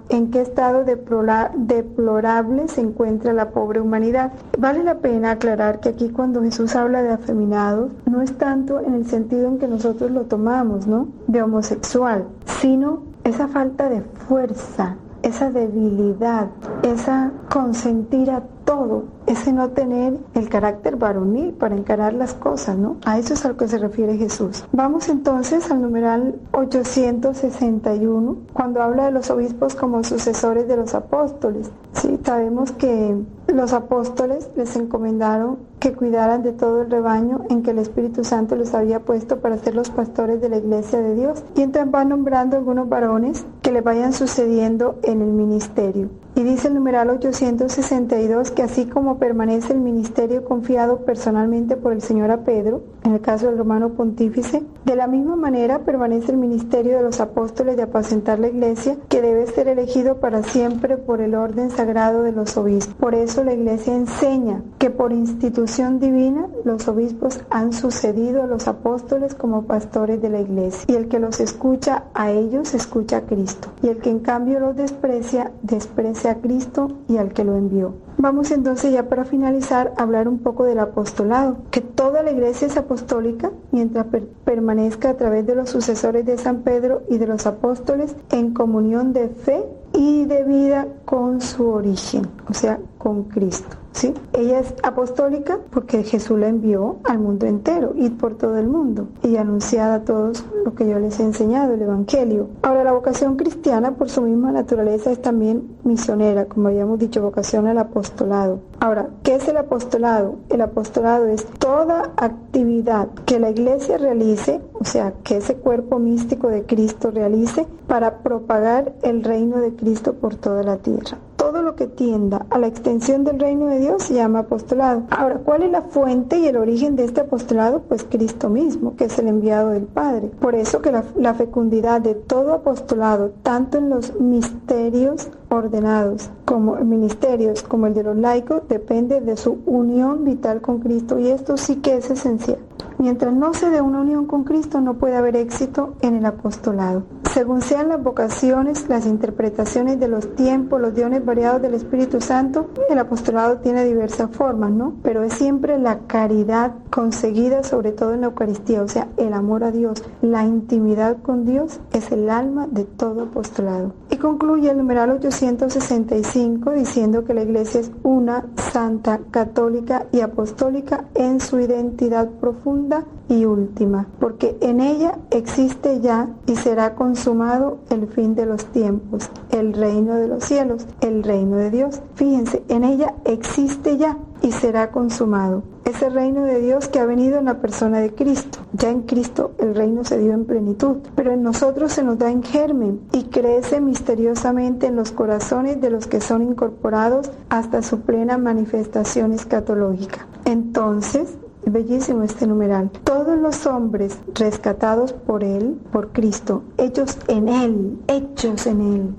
¿En qué estado deplorable se encuentra la pobre humanidad? Vale la pena aclarar que aquí cuando Jesús habla de afeminados, no es tanto en el sentido en que nosotros lo tomamos, ¿no?, de homosexual, sino esa falta de fuerza, esa debilidad, esa consentir a todo, ese no tener el carácter varonil para encarar las cosas, ¿no? A eso es a lo que se refiere Jesús. Vamos entonces al numeral 861, cuando habla de los obispos como sucesores de los apóstoles. Sí, sabemos que los apóstoles les encomendaron que cuidaran de todo el rebaño en que el Espíritu Santo les había puesto para ser los pastores de la iglesia de Dios. Y entonces van nombrando algunos varones que le vayan sucediendo en el ministerio. Y dice el numeral 862 que así como permanece el ministerio confiado personalmente por el Señor a Pedro, en el caso del romano pontífice, de la misma manera permanece el ministerio de los apóstoles de apacentar la iglesia, que debe ser elegido para siempre por el orden sagrado de los obispos. Por eso la iglesia enseña que por institución divina los obispos han sucedido a los apóstoles como pastores de la iglesia, y el que los escucha a ellos escucha a Cristo, y el que en cambio los desprecia, desprecia a Cristo y al que lo envió. Vamos entonces ya para finalizar a hablar un poco del apostolado, que toda la iglesia es apostólica mientras permanezca a través de los sucesores de San Pedro y de los apóstoles en comunión de fe y de vida con su origen, o sea, con Cristo. ¿Sí? Ella es apostólica porque Jesús la envió al mundo entero, ir por todo el mundo y anunciar a todos lo que yo les he enseñado, el Evangelio. Ahora, la vocación cristiana por su misma naturaleza es también misionera, como habíamos dicho, vocación al apostolado. Ahora, ¿qué es el apostolado? El apostolado es toda actividad que la iglesia realice, o sea, que ese cuerpo místico de Cristo realice para propagar el reino de Cristo por toda la tierra. Todo lo que tienda a la extensión del reino de Dios se llama apostolado. Ahora, ¿cuál es la fuente y el origen de este apostolado? Pues Cristo mismo, que es el enviado del Padre. Por eso que la fecundidad de todo apostolado, tanto en los misterios ordenados como ministerios como el de los laicos, depende de su unión vital con Cristo, y esto sí que es esencial. Mientras no se dé una unión con Cristo, no puede haber éxito en el apostolado. Según sean las vocaciones, las interpretaciones de los tiempos, los dones variados del Espíritu Santo, el apostolado tiene diversas formas, ¿no? Pero es siempre la caridad conseguida, sobre todo en la Eucaristía, o sea, el amor a Dios, la intimidad con Dios es el alma de todo apostolado. Y concluye el numeral 865 diciendo que la Iglesia es una, santa, católica y apostólica en su identidad profunda y última, porque en ella existe ya y será consumado el fin de los tiempos, el reino de los cielos, el reino de Dios. Fíjense, en ella existe ya y será consumado ese reino de Dios que ha venido en la persona de Cristo. Ya en Cristo el reino se dio en plenitud, pero en nosotros se nos da en germen y crece misteriosamente en los corazones de los que son incorporados hasta su plena manifestación escatológica. Entonces, bellísimo este numeral. Todos los hombres rescatados por Él, por Cristo, hechos en Él,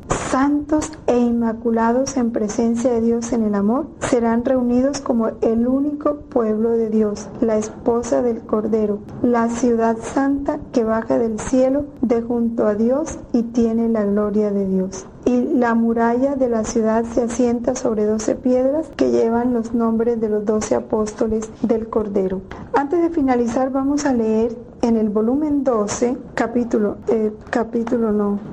santos e inmaculados en presencia de Dios en el amor, serán reunidos como el único pueblo de Dios, la esposa del Cordero, la ciudad santa que baja del cielo de junto a Dios y tiene la gloria de Dios. Y la muralla de la ciudad se asienta sobre 12 piedras que llevan los nombres de los 12 apóstoles del Cordero. Antes de finalizar, vamos a leer en el volumen 12,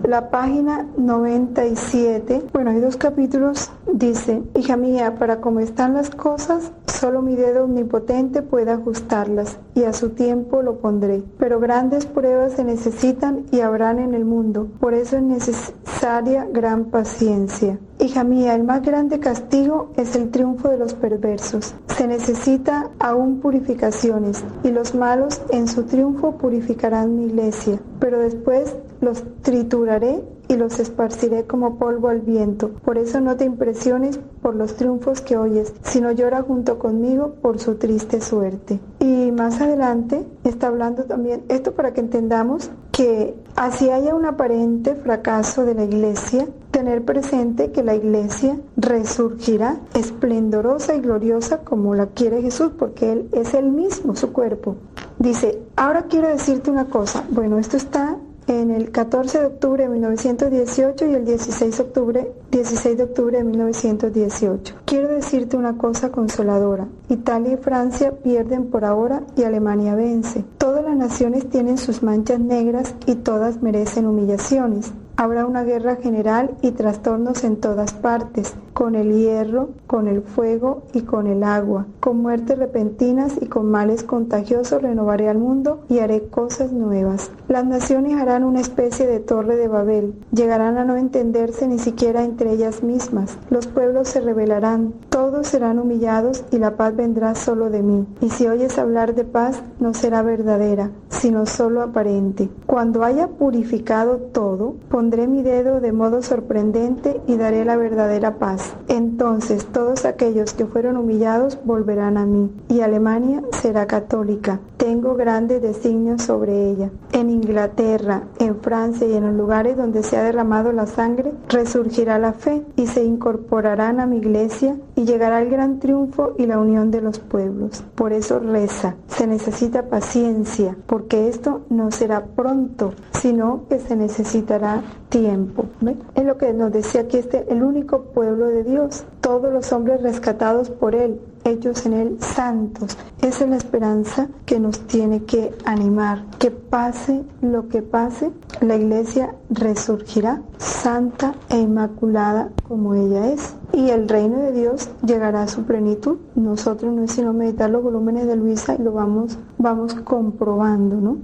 la página 97, bueno, hay 2 capítulos, dice: hija mía, para como están las cosas, solo mi dedo omnipotente puede ajustarlas, y a su tiempo lo pondré. Pero grandes pruebas se necesitan y habrán en el mundo, por eso es necesaria gran paciencia. Hija mía, el más grande castigo es el triunfo de los perversos. Se necesita aún purificaciones, y los malos en su triunfo purificarán mi iglesia, pero después los trituraré y los esparciré como polvo al viento. Por eso no te impresiones por los triunfos que oyes, sino llora junto conmigo por su triste suerte. Y más adelante está hablando también, esto para que entendamos que así haya un aparente fracaso de la iglesia, tener presente que la iglesia resurgirá esplendorosa y gloriosa como la quiere Jesús, porque Él es Él mismo, su cuerpo. Dice, ahora quiero decirte una cosa. Bueno, esto está en el 14 de octubre de 1918 y el 16 de octubre de 1918. Quiero decirte una cosa consoladora. Italia y Francia pierden por ahora y Alemania vence. Todas las naciones tienen sus manchas negras y todas merecen humillaciones. Habrá una guerra general y trastornos en todas partes, con el hierro, con el fuego y con el agua, con muertes repentinas y con males contagiosos renovaré al mundo y haré cosas nuevas. Las naciones harán una especie de torre de Babel, llegarán a no entenderse ni siquiera entre ellas mismas. Los pueblos se rebelarán, todos serán humillados y la paz vendrá solo de mí. Y si oyes hablar de paz, no será verdadera, sino solo aparente. Cuando haya purificado todo, pondré mi dedo de modo sorprendente y daré la verdadera paz. Entonces todos aquellos que fueron humillados volverán a mí, y Alemania será católica. Tengo grandes designios sobre ella. En Inglaterra, en Francia y en los lugares donde se ha derramado la sangre, resurgirá la fe y se incorporarán a mi iglesia y llegará el gran triunfo y la unión de los pueblos. Por eso reza, se necesita paciencia, porque esto no será pronto, sino que se necesitará tiempo. ¿Ven? Es lo que nos decía aquí el único pueblo de Dios, todos los hombres rescatados por Él, hechos en Él santos. Esa es la esperanza que nos tiene que animar, que pase lo que pase, la iglesia resurgirá santa e inmaculada como ella es. Y el reino de Dios llegará a su plenitud. Nosotros no es sino meditar los volúmenes de Luisa y lo vamos comprobando, ¿no?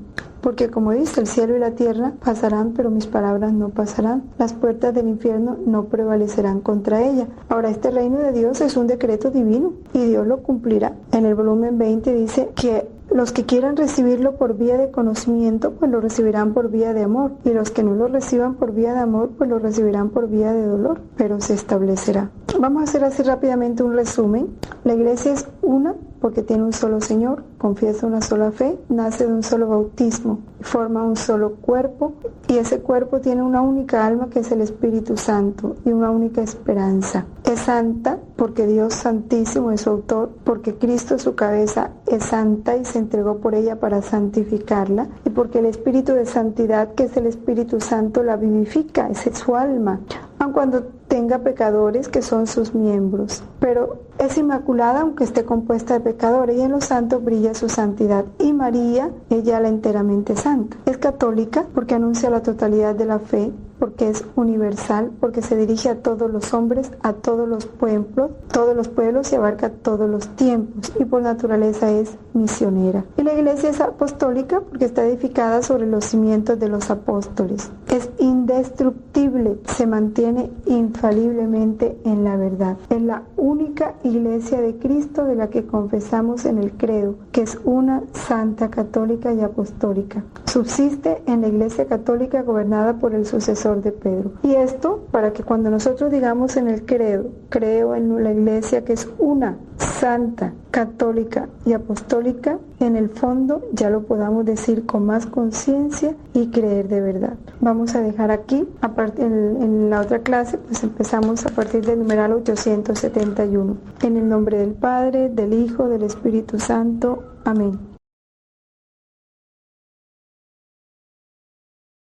Porque como dice, el cielo y la tierra pasarán, pero mis palabras no pasarán. Las puertas del infierno no prevalecerán contra ella. Ahora, este reino de Dios es un decreto divino y Dios lo cumplirá. En el volumen 20 dice que los que quieran recibirlo por vía de conocimiento, pues lo recibirán por vía de amor. Y los que no lo reciban por vía de amor, pues lo recibirán por vía de dolor, pero se establecerá. Vamos a hacer así rápidamente un resumen. La iglesia es una porque tiene un solo Señor, confiesa una sola fe, nace de un solo bautismo, forma un solo cuerpo y ese cuerpo tiene una única alma que es el Espíritu Santo y una única esperanza. Es santa porque Dios Santísimo es su autor, porque Cristo su cabeza es santa y se entregó por ella para santificarla y porque el Espíritu de Santidad, que es el Espíritu Santo, la vivifica, esa es su alma, aun cuando tenga pecadores que son sus miembros, pero es inmaculada aunque esté compuesta de pecadores y en los santos brilla su santidad. Y María, ella la enteramente santa. Es católica porque anuncia la totalidad de la fe, porque es universal, porque se dirige a todos los hombres, a todos los pueblos y abarca todos los tiempos y por naturaleza es misionera. Y la iglesia es apostólica porque está edificada sobre los cimientos de los apóstoles. Es indestructible, se mantiene infaliblemente en la verdad. Es la única iglesia de Cristo de la que confesamos en el credo, que es una santa, católica y apostólica. Subsiste en la iglesia católica gobernada por el sucesor de Pedro. Y esto para que cuando nosotros digamos en el credo, creo en la iglesia que es una, santa, católica y apostólica, en el fondo ya lo podamos decir con más conciencia y creer de verdad. Vamos a dejar aquí, en la otra clase pues empezamos a partir del numeral 871. En el nombre del Padre, del Hijo, del Espíritu Santo. Amén.